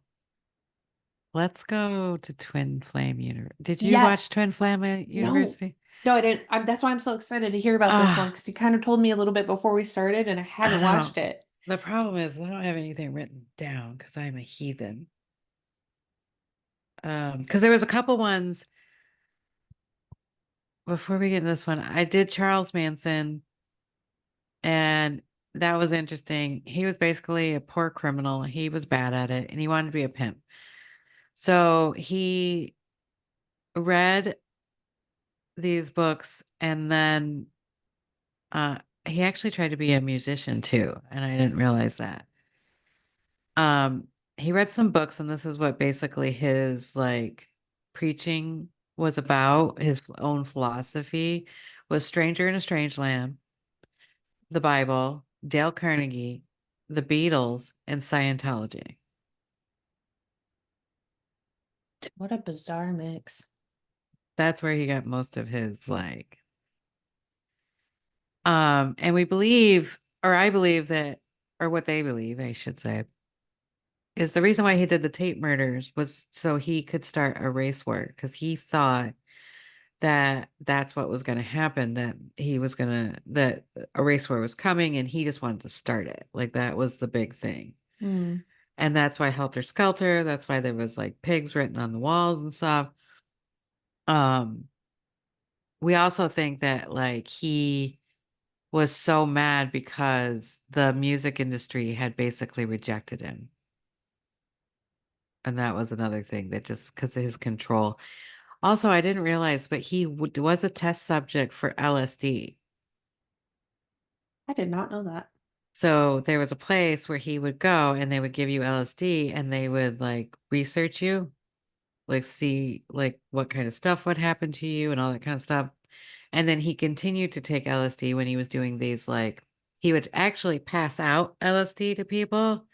let's go to Twin Flame University. Did you watch Yes. Twin Flame No. University? No, I didn't. That's why I'm so excited to hear about this one Ah, because you kind of told me a little bit before we started and I I haven't don't. watched it. The problem is I don't have anything written down because I'm a heathen. Because there was a couple ones before we get into this one. I did Charles Manson, and that was interesting. He was basically a poor criminal. He was bad at it, and he wanted to be a pimp. So he read these books, and then he actually tried to be a musician too, and I didn't realize that. Um, he read some books, and this is what basically his like preaching was about. His own philosophy was Stranger in a Strange Land, the Bible, Dale Carnegie, the Beatles, and Scientology. What a bizarre mix. That's where he got most of his like and we believe, or I believe that, or what they believe, I should say, is the reason why he did the Tate murders was so he could start a race war because he thought that that's what was going to happen, that he was going to, that a race war was coming and he just wanted to start it. Like that was the big thing. Hmm. And that's why Helter Skelter, that's why there was like pigs written on the walls and stuff. Um, we also think that like he was so mad because the music industry had basically rejected him. And that was another thing that just because of his control. Also, I didn't realize, but he was a test subject for LSD. I did not know that. So there was a place where he would go and they would give you LSD and they would like research you, like see like what kind of stuff would happen to you and all that kind of stuff. And then he continued to take LSD when he was doing these like he would actually pass out LSD to people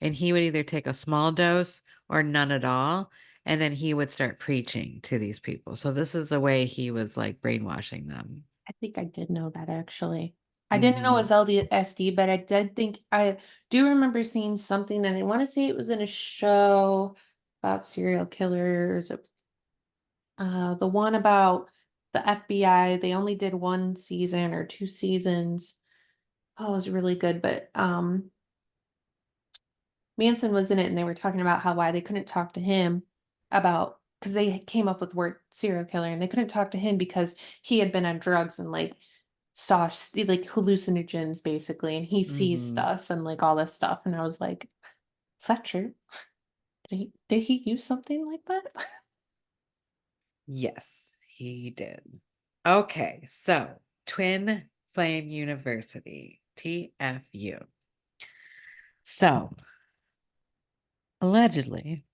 and he would either take a small dose or none at all. And then he would start preaching to these people. So this is the way he was like brainwashing them. I think I did know that actually. I didn't know it Hmm. was LDSD, but I did think I do remember seeing something, and I want to say it was in a show about serial killers. It was, the one about the FBI. They only did one season or two seasons. Oh, it was really good, but Manson was in it, and they were talking about how why they couldn't talk to him about because they came up with word serial killer, and they couldn't talk to him because he had been on drugs and like saw like hallucinogens basically, and he sees Hmm. stuff and like all this stuff, and I was like, is that true? Did he use something like that? Yes, he did. Okay, so Twin Flame University, TFU. So allegedly,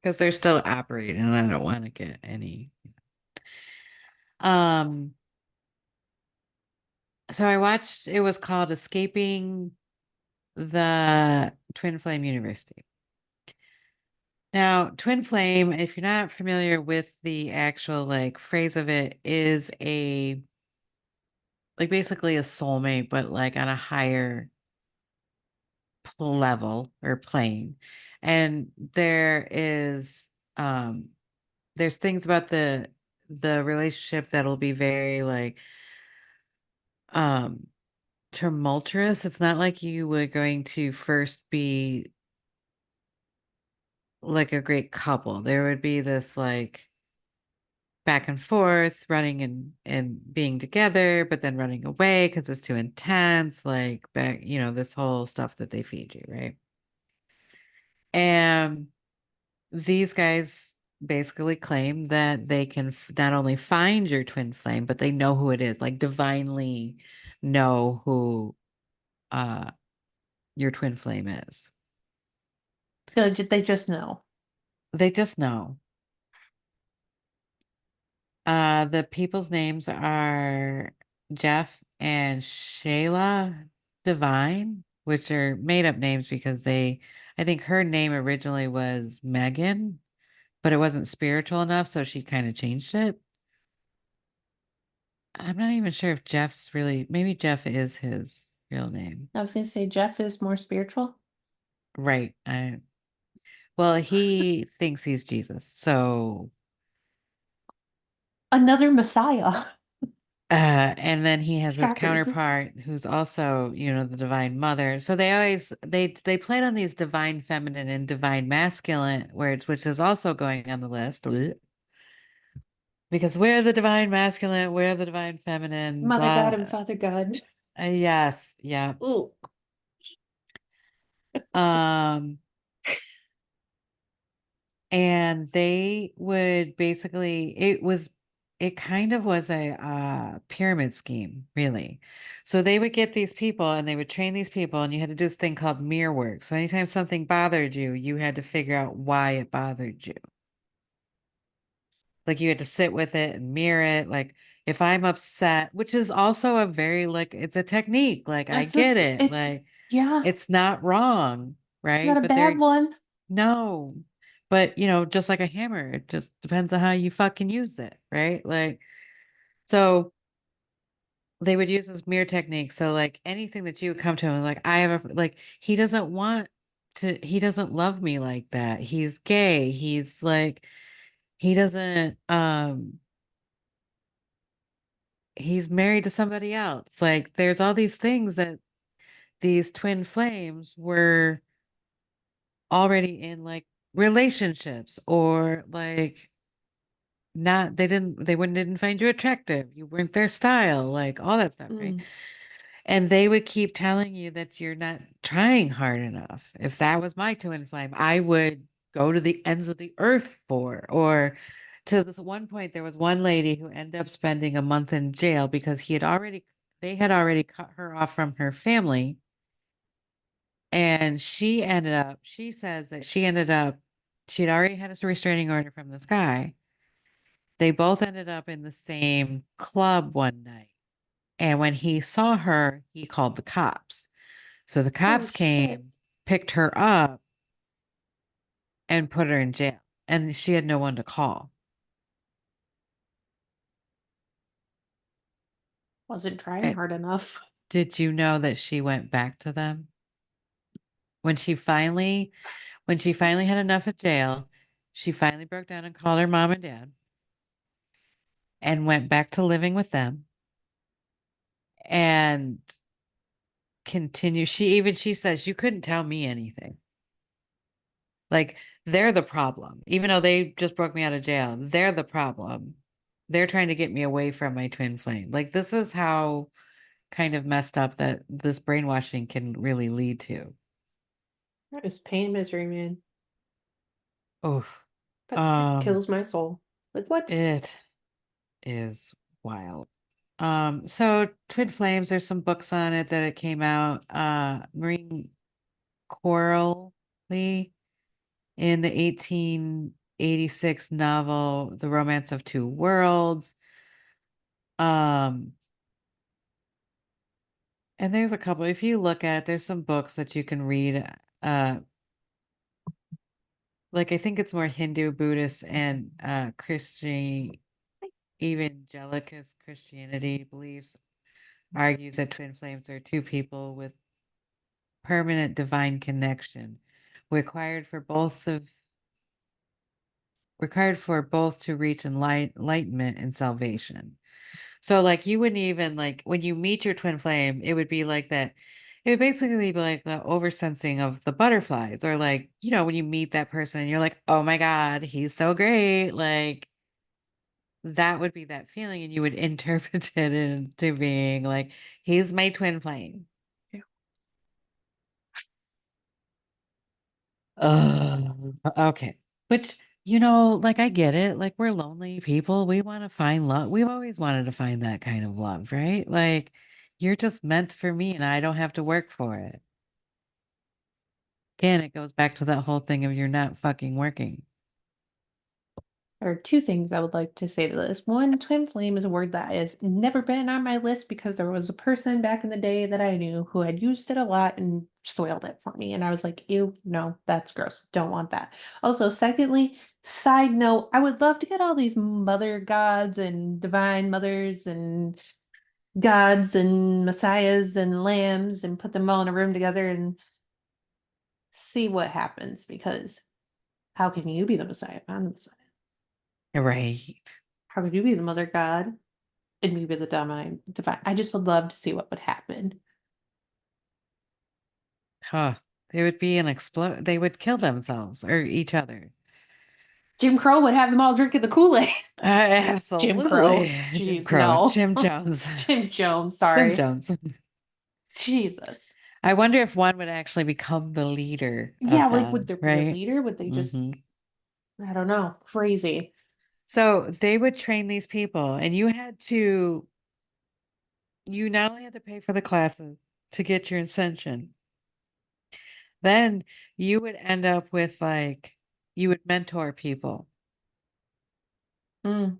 because they're still operating, and I don't want to get any. Um, so I watched. It was called "Escaping the Twin Flame University." Now, twin flame, if you're not familiar with the actual like phrase of it, is a like basically a soulmate, but like on a higher level or plane. And um there's things about the relationship that'll be very like um tumultuous. It's not like you were going to first be like a great couple. There would be this like back and forth, running and being together, but then running away because it's too intense, like back, this whole stuff that they feed you, right? And these guys basically claim that they can not only find your twin flame, but they know who it is, like divinely know who uh your twin flame is. They just know. They just know. The people's names are Jeff and Shayla Divine, which are made up names because I think her name originally was Megan, but it wasn't spiritual enough, so she kind of changed it. I'm not even sure if maybe Jeff is his real name. I was gonna say Jeff is more spiritual. Right. Well, he thinks he's Jesus. So, Another Messiah. and then he has his Shocking. counterpart who's also, the divine mother. So they played on these divine feminine and divine masculine words, which is also going on the list. Blech. Because we're the divine masculine, we're the divine feminine, Mother God blah. and Father God. Yes, yeah. Ooh. Um, and they would basically it kind of was a pyramid scheme, really. So they would get these people and they would train these people, and you had to do this thing called mirror work. So anytime something bothered you, you had to figure out why it bothered you. Like you had to sit with it and mirror it. Like if I'm upset, which is also a very like it's a technique. Like I get it. Like Yeah, it's not wrong, it's not right? a But bad they're one. no, but just like a hammer, it just depends on how you fucking use it, right? Like, so they would use this mirror technique. So, like, anything that you would come to him, like, like, he doesn't love me like that. He's gay. He's like, he doesn't, he's married to somebody else. Like, there's all these things that these twin flames were already in, like, relationships or like not they didn't find you attractive, you weren't their style, like all that stuff, right? Mm. And they would keep telling you that you're not trying hard enough. If that was my twin flame, I would go to the ends of the earth for, or to this one point there was one lady who ended up spending a month in jail because they had already cut her off from her family, and she says that she'd already had a restraining order from this guy. They both ended up in the same club one night. And when he saw her, he called the cops. So the Oh cops shit. came, picked her up, and put her in jail. And she had no one to call. Wasn't trying And hard enough. did you know that she went back to them? When she finally had enough of jail, she finally broke down and called her mom and dad and went back to living with them and continue. She says, you couldn't tell me anything. Like they're the problem. Even though they just broke me out of jail, they're the problem. They're trying to get me away from my twin flame. Like this is how kind of messed up that this brainwashing can really lead to. That is pain and misery, man. Oh, That kills my soul. Like what? it. is wild. So Twin Flames, there's some books on it that it came out. Marine Corley in the 1886 novel The Romance of Two Worlds. Um, and there's a couple, if you look at it, there's some books that you can read. Like I think it's more Hindu, Buddhist, and Christian evangelicus Christianity beliefs argues that twin flames are two people with permanent divine connection, required for both of required for both to reach enlightenment and salvation. So like you wouldn't even like when you meet your twin flame, it would be like that. It would basically be like the oversensing of the butterflies, or like, when you meet that person and you're like, oh my God, he's so great. Like that would be that feeling, and you would interpret it into being like, he's my twin flame. Yeah. Okay. Which, like I get it. Like we're lonely people. We want to find love. We've always wanted to find that kind of love, right? Like you're just meant for me and I don't have to work for it. Again, it goes back to that whole thing of you're not fucking working. There are two things I would like to say to this. One, twin flame is a word that has never been on my list because there was a person back in the day that I knew who had used it a lot and soiled it for me. And I was like, ew, no, that's gross. Don't want that. Also, secondly, side note, I would love to get all these mother gods and divine mothers and gods and messiahs and lambs and put them all in a room together and see what happens, because how can you be the messiah? I'm the messiah. Right. How could you be the mother god and me be the divine? I just would love to see what would happen. Huh. They would be an explode. They would kill themselves or each other. Jim Crow would have them all drinking the Kool-Aid. Jim Absolutely. Crow. Jim Jeez, Crow. no. Jim Jones. Jim Jones, Jim sorry. Jones. Jesus. I wonder if one would actually become the leader Yeah, of like would them, there be a right? leader? Would they just, Hmm. I don't know, crazy. So they would train these people, and you not only had to pay for the classes to get your ascension, then you would end up with like, you would mentor people. Mm,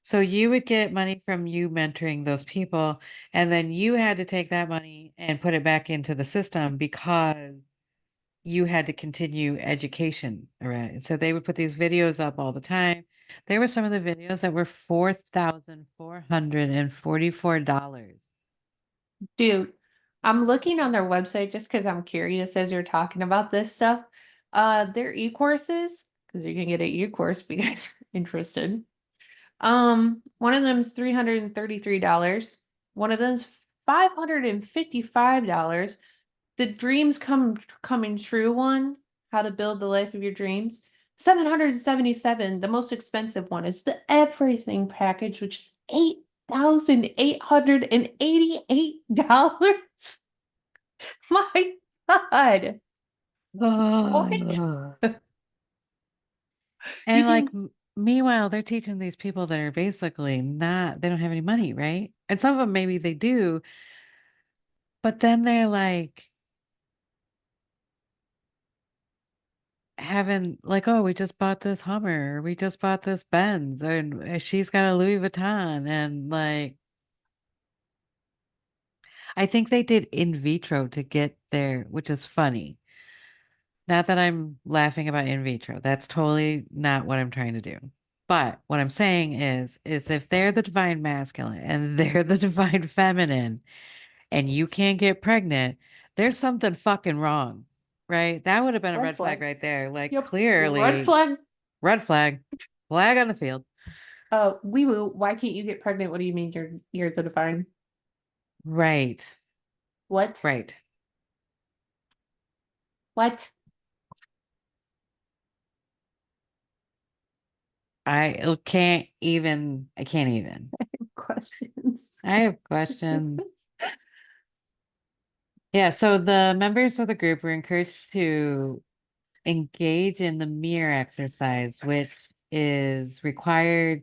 So you would get money from you mentoring those people, and then you had to take that money and put it back into the system because you had to continue education around it. So they would put these videos up all the time. There were some of the videos that were $4,444. dude, I'm looking on their website just because I'm curious as you're talking about this stuff. Their e-courses, because you can get an e-course if you guys are interested. One of them's $333. One of them's $555. The coming true one, how to build the life of your dreams, 777. The most expensive one is the everything package, which is $8,888. My God. What? Ugh. You And like, can meanwhile, they're teaching these people that are basically they don't have any money, right? And some of them maybe they do, but then they're like, having like, oh, we just bought this Hummer, or we just bought this Benz, and she's got a Louis Vuitton, and like, I think they did in vitro to get there, which is funny. Not that I'm laughing about in vitro. That's totally not what I'm trying to do. But what I'm saying is if they're the divine masculine and they're the divine feminine and you can't get pregnant, there's something fucking wrong, right? That would have been a red red flag flag. right there. Like Yep. Red clearly, flag. red flag, flag on the field. Wee woo, why can't you get pregnant? What do you mean you're the divine? Right, What? right. What? I can't even. Questions. I have questions. Yeah, so the members of the group were encouraged to engage in the mirror exercise, which is required.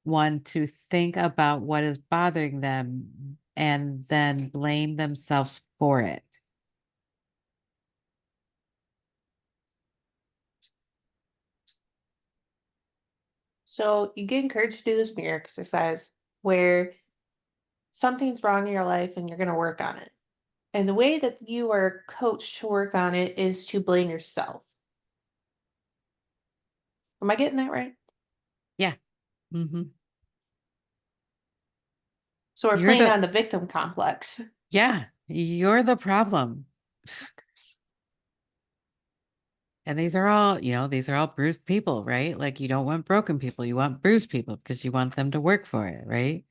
one to think about what is bothering them and then blame themselves for it. So you get encouraged to do this mirror exercise where something's wrong in your life and you're going to work on it. And the way that you are coached to work on it is to blame yourself. Am I getting that right? Yeah. Hmm. So we're You're playing the, on the victim complex. yeah, you're the problem. And these are all, these are all bruised people, right? Like you don't want broken people, you want bruised people because you want them to work for it, right?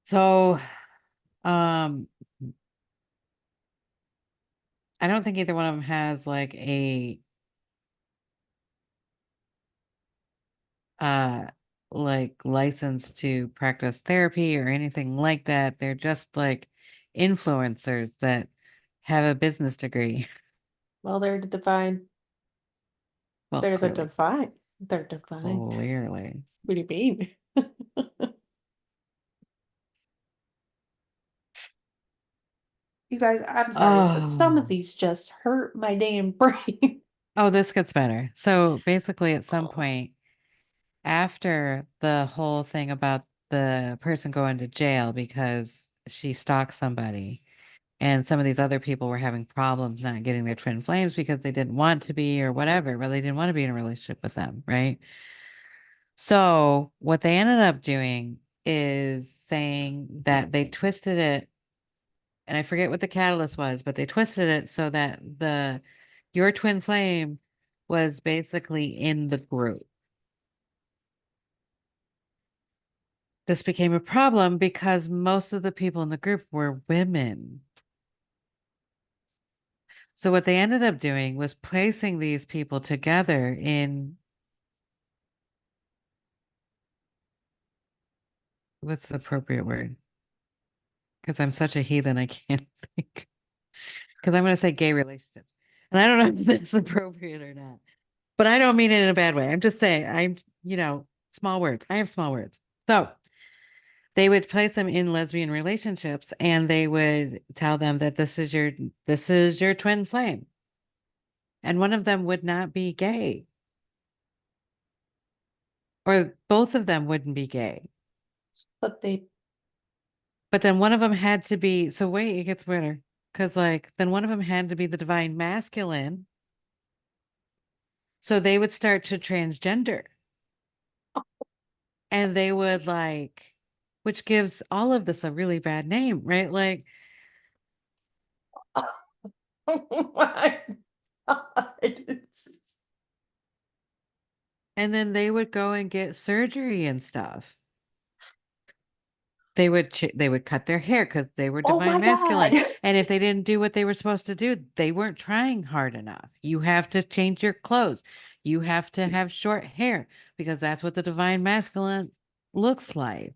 So, um, I don't think either one of them has uh like license to practice therapy or anything like that. They're just like influencers that have a business degree. Well, they're the divine. Well, They're the clearly. divine. They're divine. Clearly. What do you mean? You guys, I'm sorry, but some of Oh. these just hurt my damn brain. Oh, this gets better. So basically at some point after the whole thing about the person going to jail because she stalked somebody, and some of these other people were having problems not getting their twin flames because they didn't want to be or whatever, but they didn't want to be in a relationship with them, right? So what they ended up doing is saying that they twisted it, and I forget what the catalyst was, but they twisted it so that the your twin flame was basically in the group. This became a problem because most of the people in the group were women. So what they ended up doing was placing these people together in, what's the appropriate word? Because I'm such a heathen, I can't think. Because I'm going to say gay relationships. And I don't know if that's appropriate or not. But I don't mean it in a bad way. I'm just saying, small words. I have small words. So they would place them in lesbian relationships and they would tell them that this is your twin flame. And one of them would not be gay, or both of them wouldn't be gay. But they, But then one of them had to be, so wait, it gets weirder. Because, like, then one of them had to be the divine masculine. So they would start to transgender and they would, like, which gives all of this a really bad name, right? Like, oh my God. and then they would go and get surgery and stuff. They would cut their hair because they were Oh divine my masculine. God. And if they didn't do what they were supposed to do, they weren't trying hard enough. You have to change your clothes. You have to have short hair because that's what the divine masculine looks like.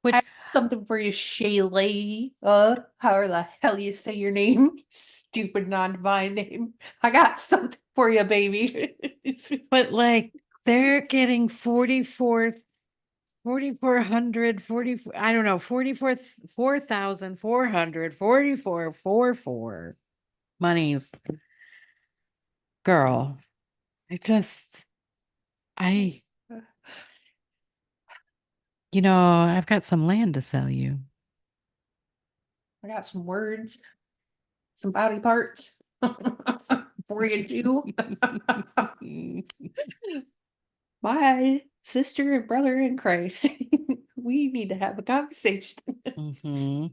I Which, have something for you, Shaylee. However the hell you say your name, stupid non-divine name. I got something for you, baby. but like they're getting 4,400, 44, I don't know, 44, 4,444, 44 monies. Girl, I just, I, I've got some land to sell you. I got some words, some body parts for you too. My sister and brother in Christ. We need to have a conversation. Hmm.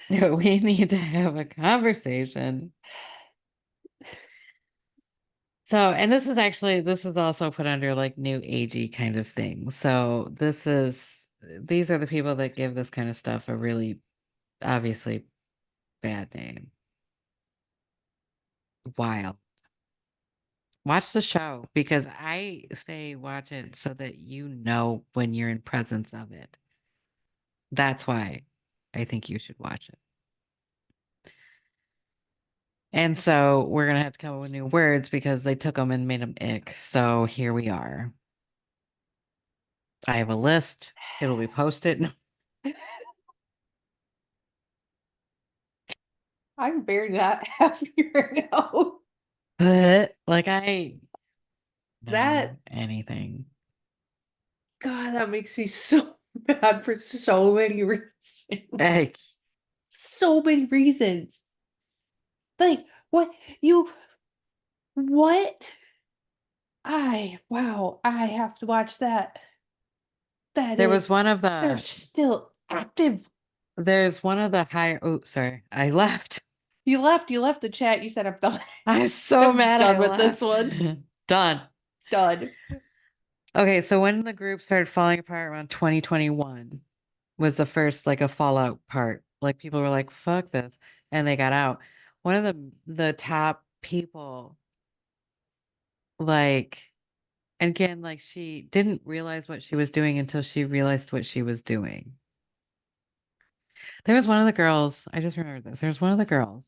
We need to have a conversation. So, and this is also put under like new agey kind of thing. So, these are the people that give this kind of stuff a really obviously bad name. Wild. Watch the show because I say watch it so that you know when you're in presence of it. That's why I think you should watch it. And so we're gonna have to come up with new words because they took them and made them ick. So here we are. I have a list. It'll be posted. I'm very not happy right now. Like I That, know anything. God, that makes me so bad for so many reasons. Hey, So many reasons. Like, what you, what? Wow, I have to watch that. That there was is, one of they're the still active. there's one of the higher oh sorry, I left. You left the chat. You said I'm done. I'm so I'm mad done I with this left. one. Done. Done. Okay, so when the group started falling apart around 2021 was the first like a fallout part. Like people were like, fuck this. And they got out. One of the top people, like, and again, like she didn't realize what she was doing until she realized what she was doing. There was one of the girls, I just remembered this. There was one of the girls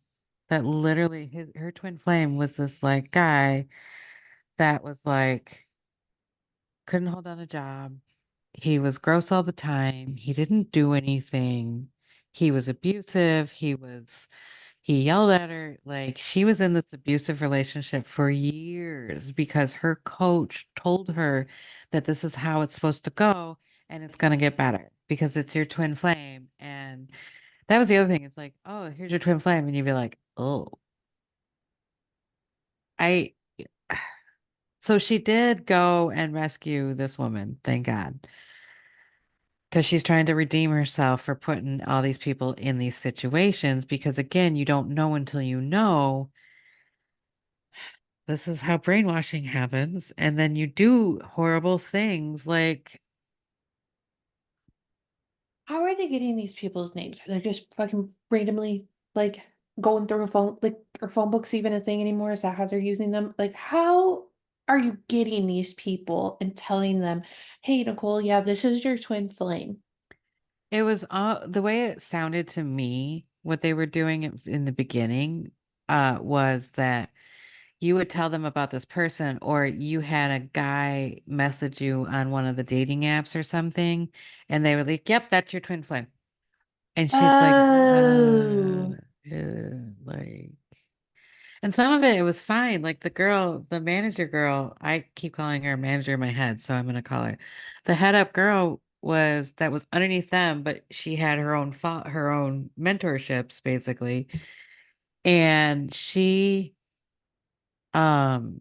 that literally her twin flame was this like guy that was like couldn't hold down a job. He was gross all the time. He didn't do anything. He was abusive. He yelled at her. Like she was in this abusive relationship for years because her coach told her that this is how it's supposed to go and it's going to get better because it's your twin flame. And that was the other thing. It's like, oh, here's your twin flame. And you'd be like, oh, I, so she did go and rescue this woman. Thank God. Because she's trying to redeem herself for putting all these people in these situations. Because again, you don't know until you know. This is how brainwashing happens. And then you do horrible things like, How are they getting these people's names? Are they just fucking randomly like going through a phone, like, are phone books even a thing anymore? Is that how they're using them? Like, how are you getting these people and telling them, hey, Nicole, yeah, this is your twin flame? it was the way it sounded to me, what they were doing in the beginning, was that you would tell them about this person, or you had a guy message you on one of the dating apps or something, and they were like, yep, that's your twin flame. And she's like, Oh, like, and some of it was fine. Like the girl, the manager girl, I keep calling her manager in my head, so I'm gonna call her the head up girl was that was underneath them, but she had her own her own mentorships basically. And um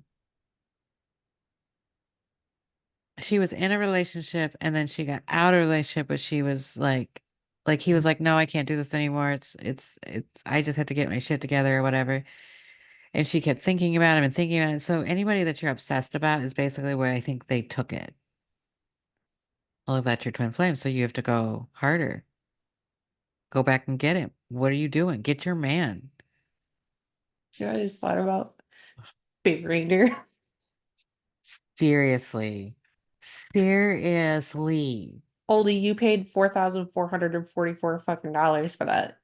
she was in a relationship and then she got out of a relationship, but she was like he was like, no, I can't do this anymore. It's I just had to get my shit together or whatever. And she kept thinking about him and thinking about it. So anybody that you're obsessed about is basically where I think they took it. Well, that's your twin flame. So you have to go harder. Go back and get him. What are you doing? Get your man. you know, I just thought about Big Reindeer. Seriously. Seriously. Only you paid $4,444 fucking dollars for that.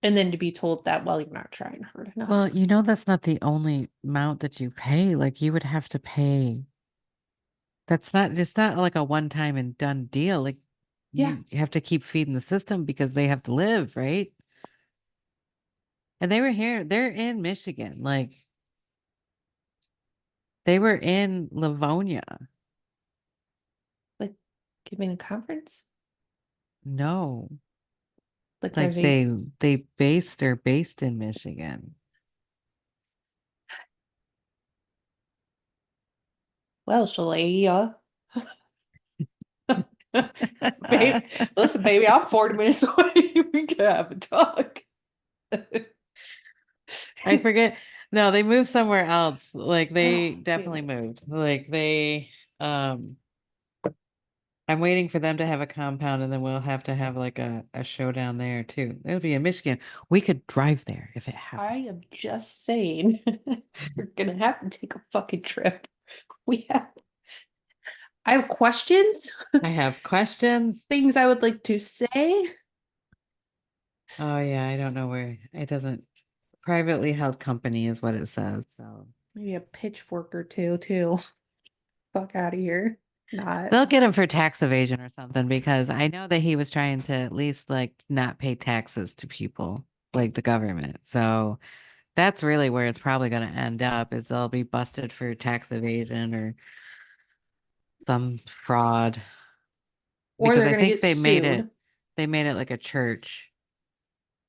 And then to be told that, well, you're not trying hard Well, enough. you know, that's not the only amount that you pay. Like you would have to pay. That's not just not like a one time and done deal. Like Yeah, you have to keep feeding the system because they have to live, right? And they were here, they're in Michigan. Like they were in Livonia. like giving a conference. No, Like there's like a, they're based in Michigan. well, Shalaya. Babe, listen, baby, I'm 40 minutes away. We can have a talk. I forget. No, they moved somewhere else. Like they Oh, damn definitely it. moved. Like they I'm waiting for them to have a compound and then we'll have to have like a showdown there too. It'll be in Michigan. We could drive there if it I happened. am just saying, we're gonna have to take a fucking trip. We have, I have questions, I have questions. things I would like to say. Oh yeah, I don't know where it doesn't privately held company is what it says. So Maybe a pitchfork or two, too. Fuck out of here. Not. they'll get him for tax evasion or something because I know that he was trying to at least like not pay taxes to people like the government. So that's really where it's probably going to end up is they'll be busted for tax evasion or some fraud Or because they're I gonna think get sued. they made it like a church.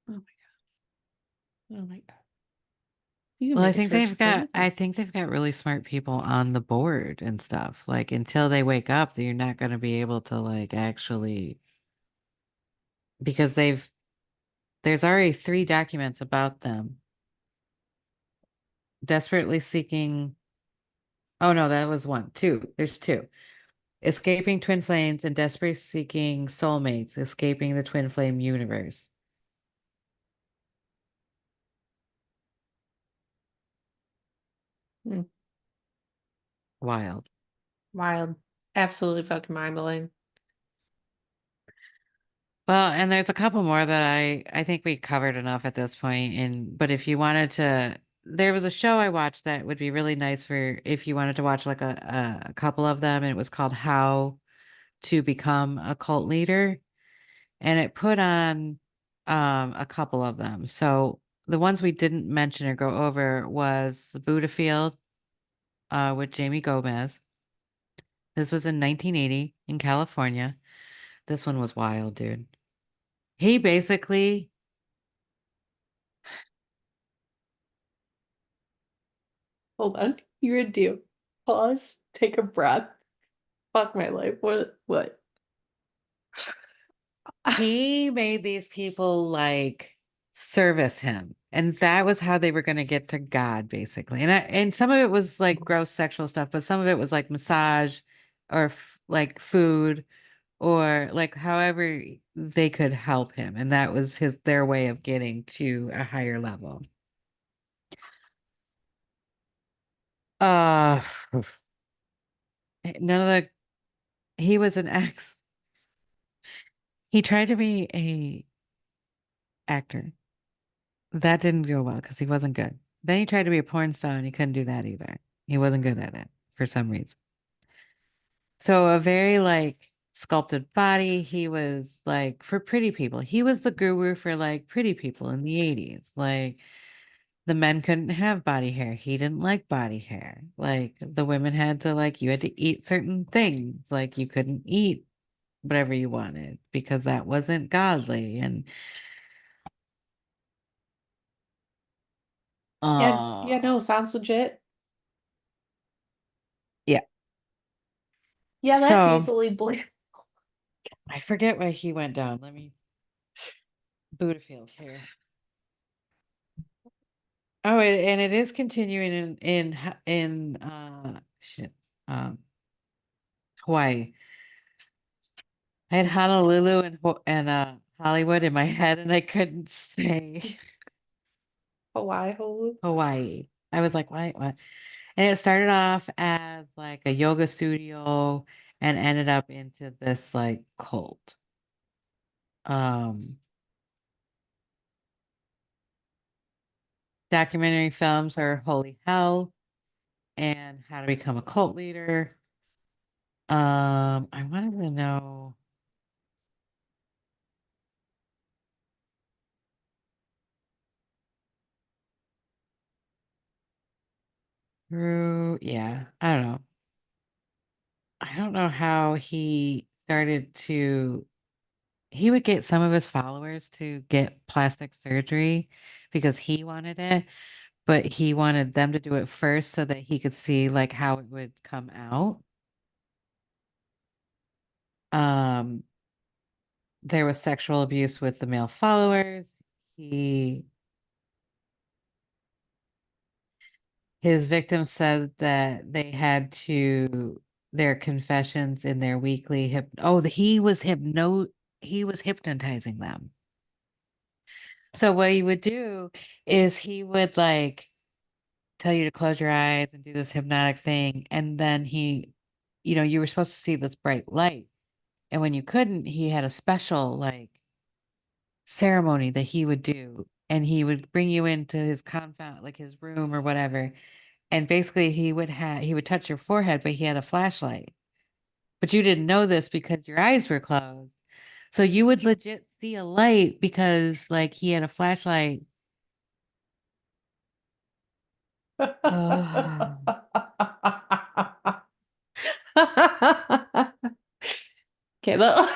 Oh my God. Oh my God. You can Well, make a church for I anything. think they've got really smart people on the board and stuff. Like until they wake up, you're not going to be able to like actually because there's already three documents about them desperately seeking. Oh no, that was one. Two. There's two. Escaping twin flames and desperately seeking soulmates, escaping the twin flame universe. Hmm. Wild. Wild. Absolutely fucking mind-blowing. Well, and there's a couple more that I think we covered enough at this point. And but if you wanted to, there was a show I watched that would be really nice for if you wanted to watch like a couple of them, and it was called How to Become a Cult Leader, and it put on a couple of them. So the ones we didn't mention or go over was Buddha Field with Jamie Gomez. This was in 1980 in California. This one was wild, dude. He basically Hold on. You're a do. Pause. Take a breath. Fuck my life. What? What? he made these people like service him. And that was how they were going to get to God, basically. And some of it was like gross sexual stuff, but some of it was like massage or like food or like however they could help him. And that was their way of getting to a higher level. Uh none of the he was an ex. He tried to be a actor. That didn't go well because he wasn't good. Then he tried to be a porn star and he couldn't do that either. He wasn't good at it for some reason. So a very like sculpted body. He was like for pretty people. He was the guru for like pretty people in the 80s. Like the men couldn't have body hair. He didn't like body hair. Like the women had to like you had to eat certain things. Like you couldn't eat whatever you wanted because that wasn't godly. And Yeah, yeah, uh no, sounds legit. yeah. Yeah, that's So easily believable. I forget where he went down. Let me Budafield here. Oh, and it is continuing in shit um Hawaii. I had Honolulu and Hollywood in my head, and I couldn't say Hawaii hole. Hawaii. I was like, what? And it started off as like a yoga studio and ended up into this like cult. Um, Documentary films are Holy Hell and How to Become a Cult Leader. I wanted to know yeah, I don't know how he started to, he would get some of his followers to get plastic surgery because he wanted it, but he wanted them to do it first so that he could see like how it would come out. Um, there was sexual abuse with the male followers. He His victims said that they had to their confessions in their weekly he was hypnotizing them. So what he would do is he would like tell you to close your eyes and do this hypnotic thing and then you were supposed to see this bright light and when you couldn't he had a special like ceremony that he would do. And he would bring you into his confound, like his room or whatever. And basically he would touch your forehead, but he had a flashlight. But you didn't know this because your eyes were closed. So you would legit see a light because like he had a flashlight. Oh, Okay, look.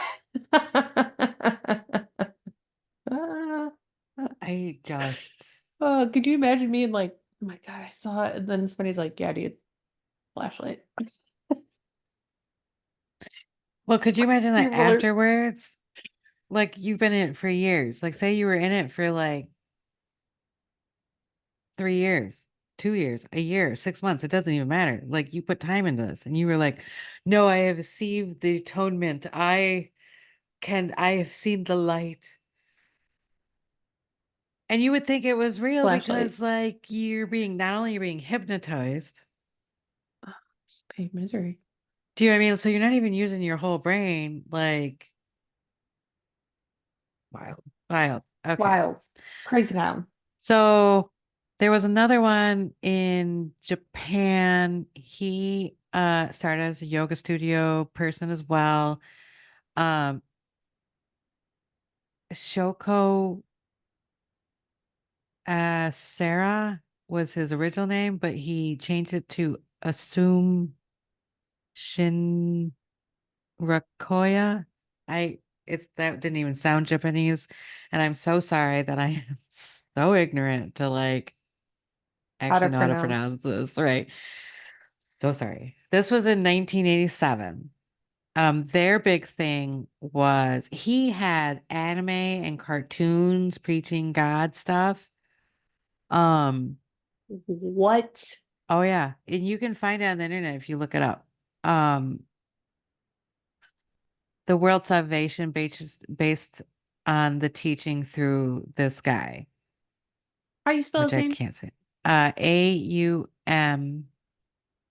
I just Oh, could you imagine me and like, oh my God, I saw it. And then somebody's like, yeah, dude, flashlight. well, could you imagine that People are afterwards? Like you've been in it for years. Like say you were in it for like 3 years, 2 years, a year, 6 months. It doesn't even matter. Like you put time into this and you were like, no, I have received the atonement. I have seen the light. And you would think it was real flashlight. because like you're being not only you're being hypnotized. It's pain misery. Do you know what I mean? So you're not even using your whole brain. Like wild, wild. Okay. Wild. Crazy town. So there was another one in Japan. He started as a yoga studio person as well. Um Shoko Sarah was his original name, but he changed it to Assume Shin Rakoya. I it's that didn't even sound Japanese, and I'm so sorry that I am so ignorant to like How actually to know how to pronounce. pronounce this, right? So sorry. This was in 1987. Their big thing was he had anime and cartoons preaching God stuff. Um, What? oh yeah, and you can find it on the internet if you look it up. Um, the world salvation based on the teaching through this guy, How you spell which his I name? can't say. Aum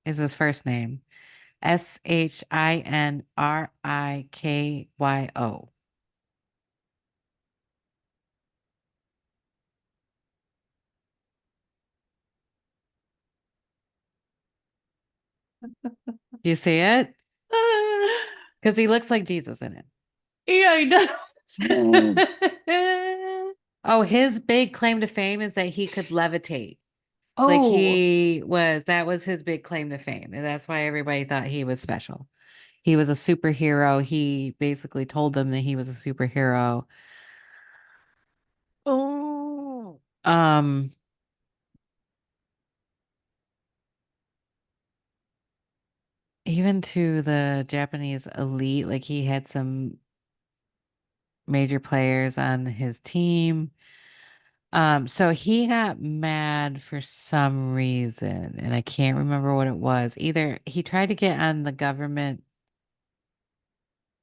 is his first name. Shinrikyo. Do you see it? Because he looks like Jesus in Yeah, he does. it. Oh, his big claim to fame is that he could levitate. Like Oh, that was his big claim to fame. And that's why everybody thought he was special. He was a superhero. He basically told them that he was a superhero. Oh. Even to the Japanese elite, like he had some major players on his team. So he got mad for some reason, and I can't remember what it was. Either he tried to get on the government,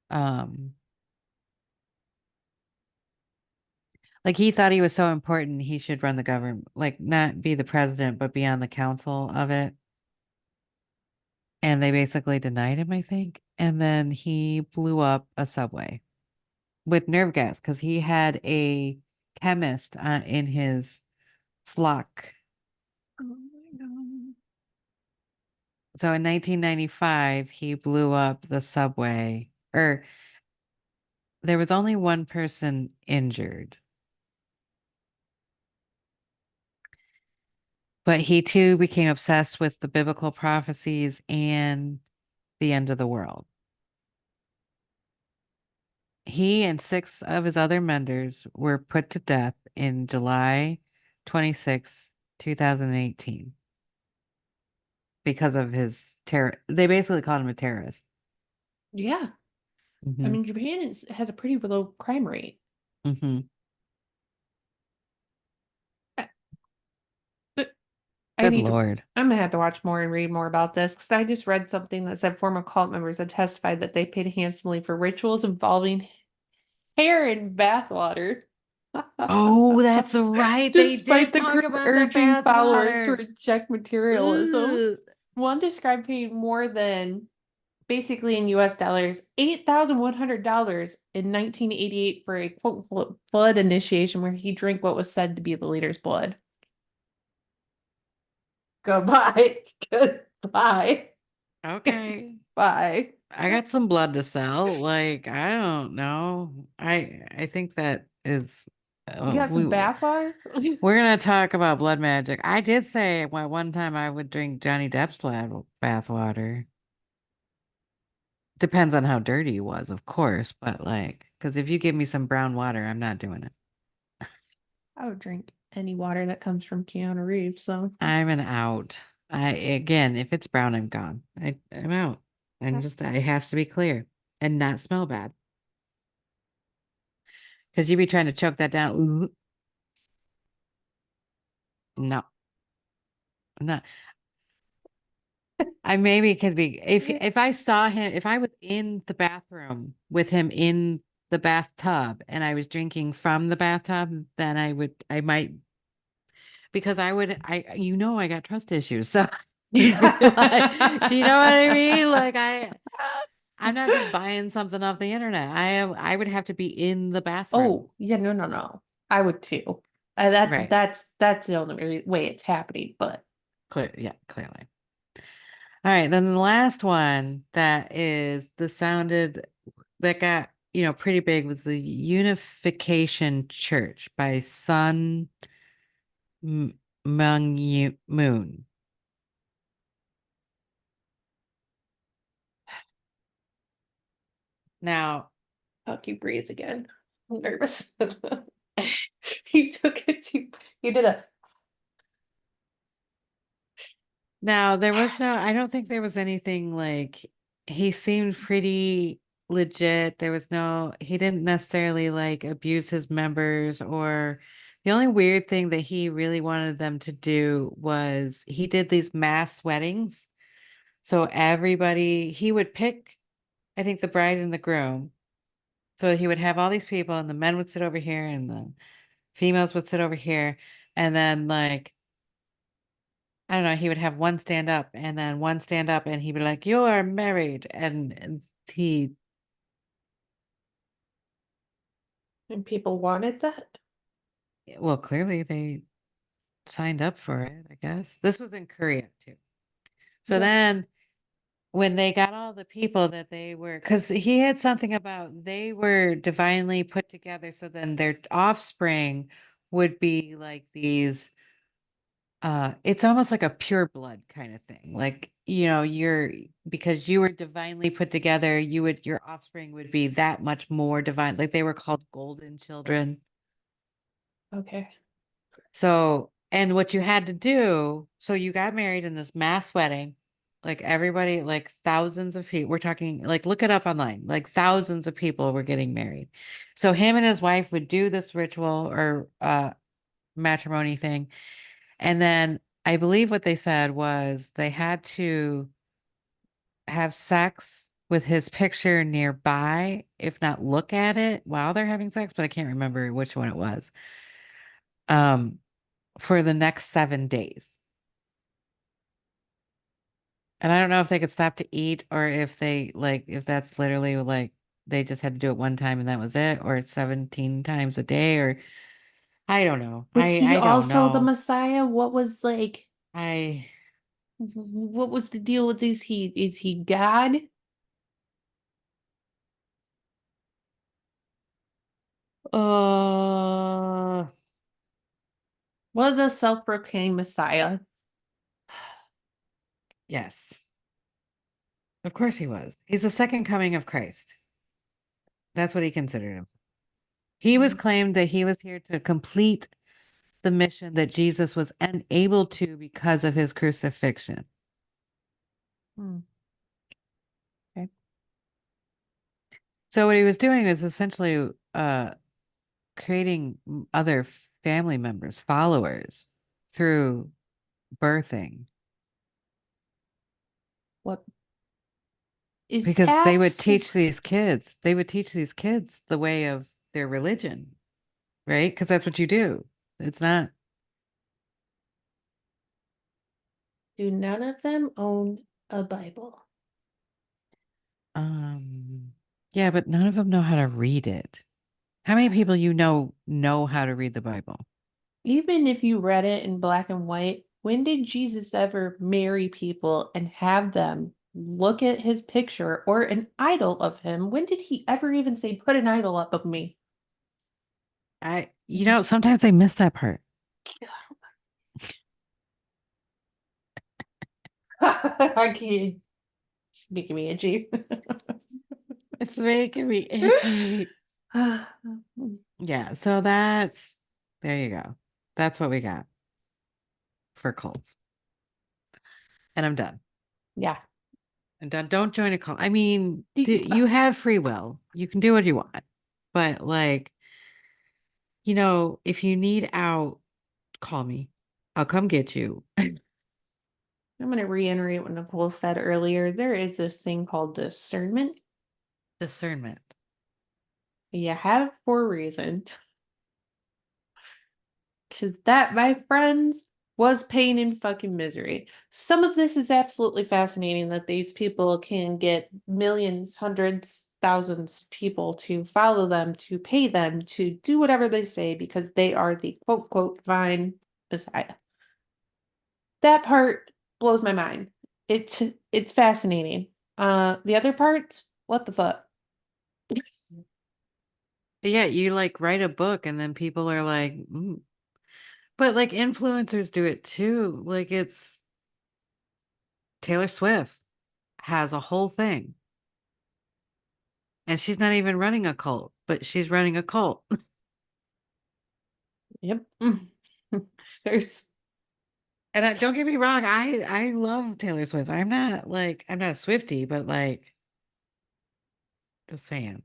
um, like he thought he was so important he should run the government, like not be the president, but be on the council of it. And they basically denied him, I think. And then he blew up a subway with nerve gas because he had a chemist in his flock. oh my God. So in 1995, he blew up the subway, or there was only one person injured, but he too became obsessed with the biblical prophecies and the end of the world. He and six of his other members were put to death in July 26, 2018 because of his terror. They basically called him a terrorist. Yeah. I Hmm. mean, has a pretty low crime rate. Hmm. I, but I Good need to, Lord. I'm gonna have to watch more and read more about this because I just read something that said former cult members had testified that they paid handsomely for rituals involving hair in bathwater. Oh, that's right. They Despite did the talk group about the urging bath followers to water. reject materialism. Ugh. One described paying more than basically in US dollars, $8,100 in 1988 for a quote unquote blood initiation where he drank what was said to be the leader's blood. Goodbye. Goodbye. Okay. Bye. I got some blood to sell. Like, I don't know. I think that is You got some we bathwater? we're gonna talk about blood magic. I did say one time I would drink Johnny Depp's blood bath water. Depends on how dirty he was, of course, but like, because if you give me some brown water, I'm not doing it. I would drink any water that comes from Keanu Reeves, so I'm an out. I again, if it's brown, I'm gone. I'm out. And just it has to be clear and not smell bad. Because you be trying to choke that down. Ooh, no, I'm not. I maybe could be if I saw him, if I was in the bathroom with him in the bathtub and I was drinking from the bathtub, then I might because I got trust issues. So you'd be like, do you know what I mean? Like I'm not just buying something off the internet. I would have to be in the bathroom. Oh, yeah, no, no, no. I would too. That's Right. that's the only way it's happening, but Clear, yeah, clearly. All right, then the last one that is the sounded that got, pretty big was the Unification Church by Sun Moon. Now, fuck you breathe again. I'm nervous. You took it too. You did a there was no, I don't think there was anything like he seemed pretty legit. He didn't necessarily like abuse his members or the only weird thing that he really wanted them to do was he did these mass weddings. So he would pick, I think, the bride and the groom. So he would have all these people, and the men would sit over here, and the females would sit over here. And then, like, I don't know, he would have one stand up, and then one stand up, and he'd be like, "You're married." And and people wanted that. well, clearly they signed up for it, I guess. This was in Korea too. So Yeah. then when they got all the people that they were, because he had something about they were divinely put together, so then their offspring would be like these, it's almost like a pure blood kind of thing. Like, because you were divinely put together, your offspring would be that much more divine. Like they were called golden children. Okay. So, and what you had to do, so you got married in this mass wedding, like everybody, like thousands of people, we're talking, like, look it up online, like thousands of people were getting married. So him and his wife would do this ritual or matrimony thing. And then I believe what they said was they had to have sex with his picture nearby, if not look at it while they're having sex, but I can't remember which one it was. Um, for the next 7 days. And I don't know if they could stop to eat or if if that's literally like they just had to do it one time and that was it, or 17 times a day, or I don't know. Was he I don't also the know. Messiah? What was like I what was the deal with this? Is he God? uh Was a self-proclaimed Messiah? yes. Of course he was. He's the second coming of Christ. That's what he considered him. He was Mm, claimed that he was here to complete the mission that Jesus was unable to because of his crucifixion. mm, okay. So what he was doing is essentially creating other family members, followers through birthing What is because that? they would teach these kids the way of their religion, right? Because that's what you do. It's not, Do none of them own a Bible? Yeah, but none of them know how to read it. How many people you know how to read the Bible? Even if you read it in black and white, when did Jesus ever marry people and have them look at his picture or an idol of him? When did he ever even say, put an idol up of me? Sometimes I miss that part. I can't. It's making me itchy. It's making me itchy. Yeah, so there you go. That's what we got for cults. And I'm done. Yeah. I'm done. Don't join a cult. I mean, you have free will. You can do what you want. But like, if you need out, call me. I'll come get you. I'm going to reiterate what Nicole said earlier. There is this thing called discernment. Discernment. You have it for a reason. Because that, my friends, was pain and fucking misery. Some of this is absolutely fascinating that these people can get millions, hundreds, thousands people to follow them, to pay them, to do whatever they say because they are the quote, quote, divine messiah. That part blows my mind. It's fascinating. The other part, what the fuck? Yeah, you like write a book and then people are like, but like influencers do it too. Like it's Taylor Swift has a whole thing and she's not even running a cult, but she's running a cult. Yep. There's And don't get me wrong, I love Taylor Swift. I'm not a Swiftie, but like just saying.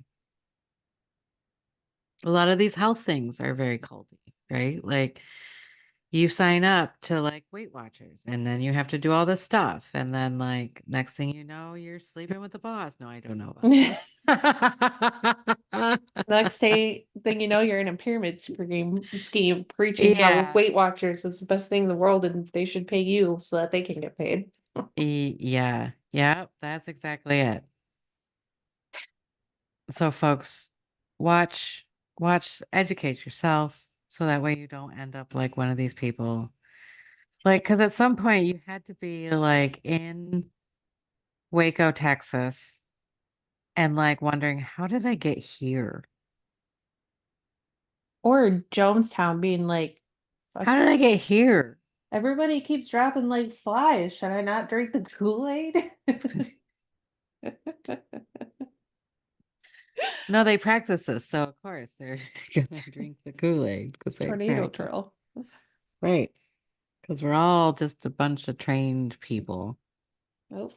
A lot of these health things are very culty, right? Like you sign up to like Weight Watchers and then you have to do all this stuff. And then like next thing you know, you're sleeping with the boss. No, I don't know about next that. thing you know, you're in a pyramid scheme preaching how Yeah. Weight Watchers is the best thing in the world and they should pay you so that they can get paid. Yeah. Yeah. That's exactly it. So folks, watch, educate yourself so that way you don't end up like one of these people. Like, because at some point you had to be like in Waco, Texas, and like wondering, how did I get here? Or Jonestown being like, fuck, How did I get here? everybody keeps dropping like flies. Should I not drink the Kool-Aid? No, they practice this, so of course they're gonna drink the Kool-Aid because they Tornado practice. trail. Right. Because we're all just a bunch of trained people. Oh.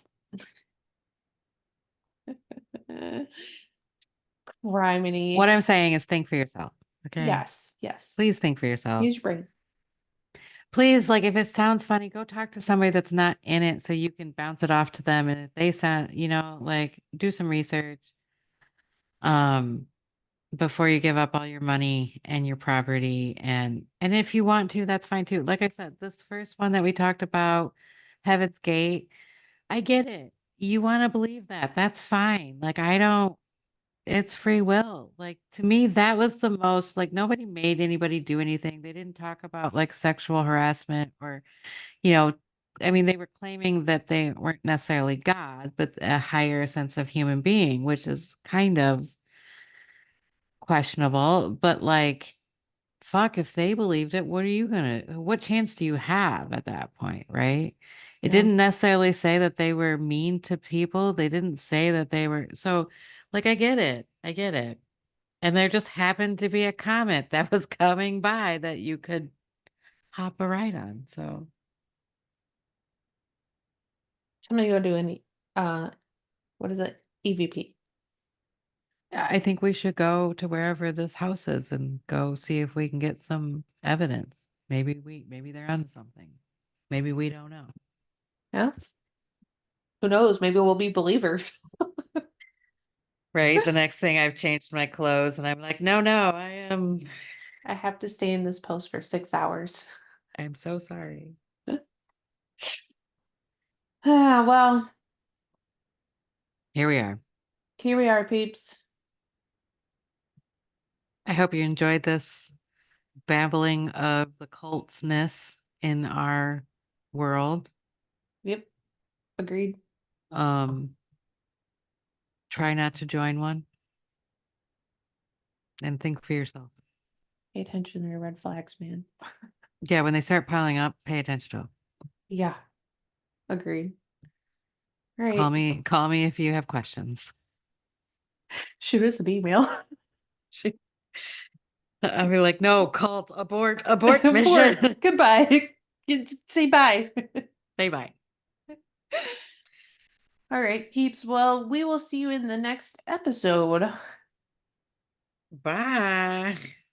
Criminy. What I'm saying is think for yourself. Okay. Yes, yes. Please think for yourself. Use your brain. Please, like if it sounds funny, go talk to somebody that's not in it so you can bounce it off to them. And if they sound, like do some research um before you give up all your money and your property. And if you want to, that's fine too. Like I said, this first one that we talked about, Heaven's Gate, I get it. You want to believe that. That's fine. Like I don't it's free will. Like to me, that was the most like nobody made anybody do anything. They didn't talk about like sexual harassment or you know, I mean, they were claiming that they weren't necessarily God, but a higher sense of human being, which is kind of questionable. But like, fuck, if they believed it, what chance do you have at that point, right? It Yeah. didn't necessarily say that they were mean to people. They didn't say that they were, so like, I get it. I get it. And there just happened to be a comet that was coming by that you could hop a ride on. So. Somebody go do an uh what is it? EVP. Yeah, I think we should go to wherever this house is and go see if we can get some evidence. Maybe they're on something. Maybe we don't know. Yeah. Who knows? Maybe we'll be believers. Right? The next thing I've changed my clothes and I'm like, no, no, I have to stay in this post for 6 hours. I'm so sorry. Ah, well, Here we are. here we are, peeps. I hope you enjoyed this babbling of the cultsness in our world. Yep, agreed. Um, try not to join one and think for yourself. Pay attention to your red flags, man. Yeah, when they start piling up, pay attention to them. Yeah, agreed. All Call right. me if you have questions. Shoot us an email. I'll be like, no, cult, abort Abort. mission. Goodbye. Say bye. Say bye. All right, peeps. Well, we will see you in the next episode. Bye.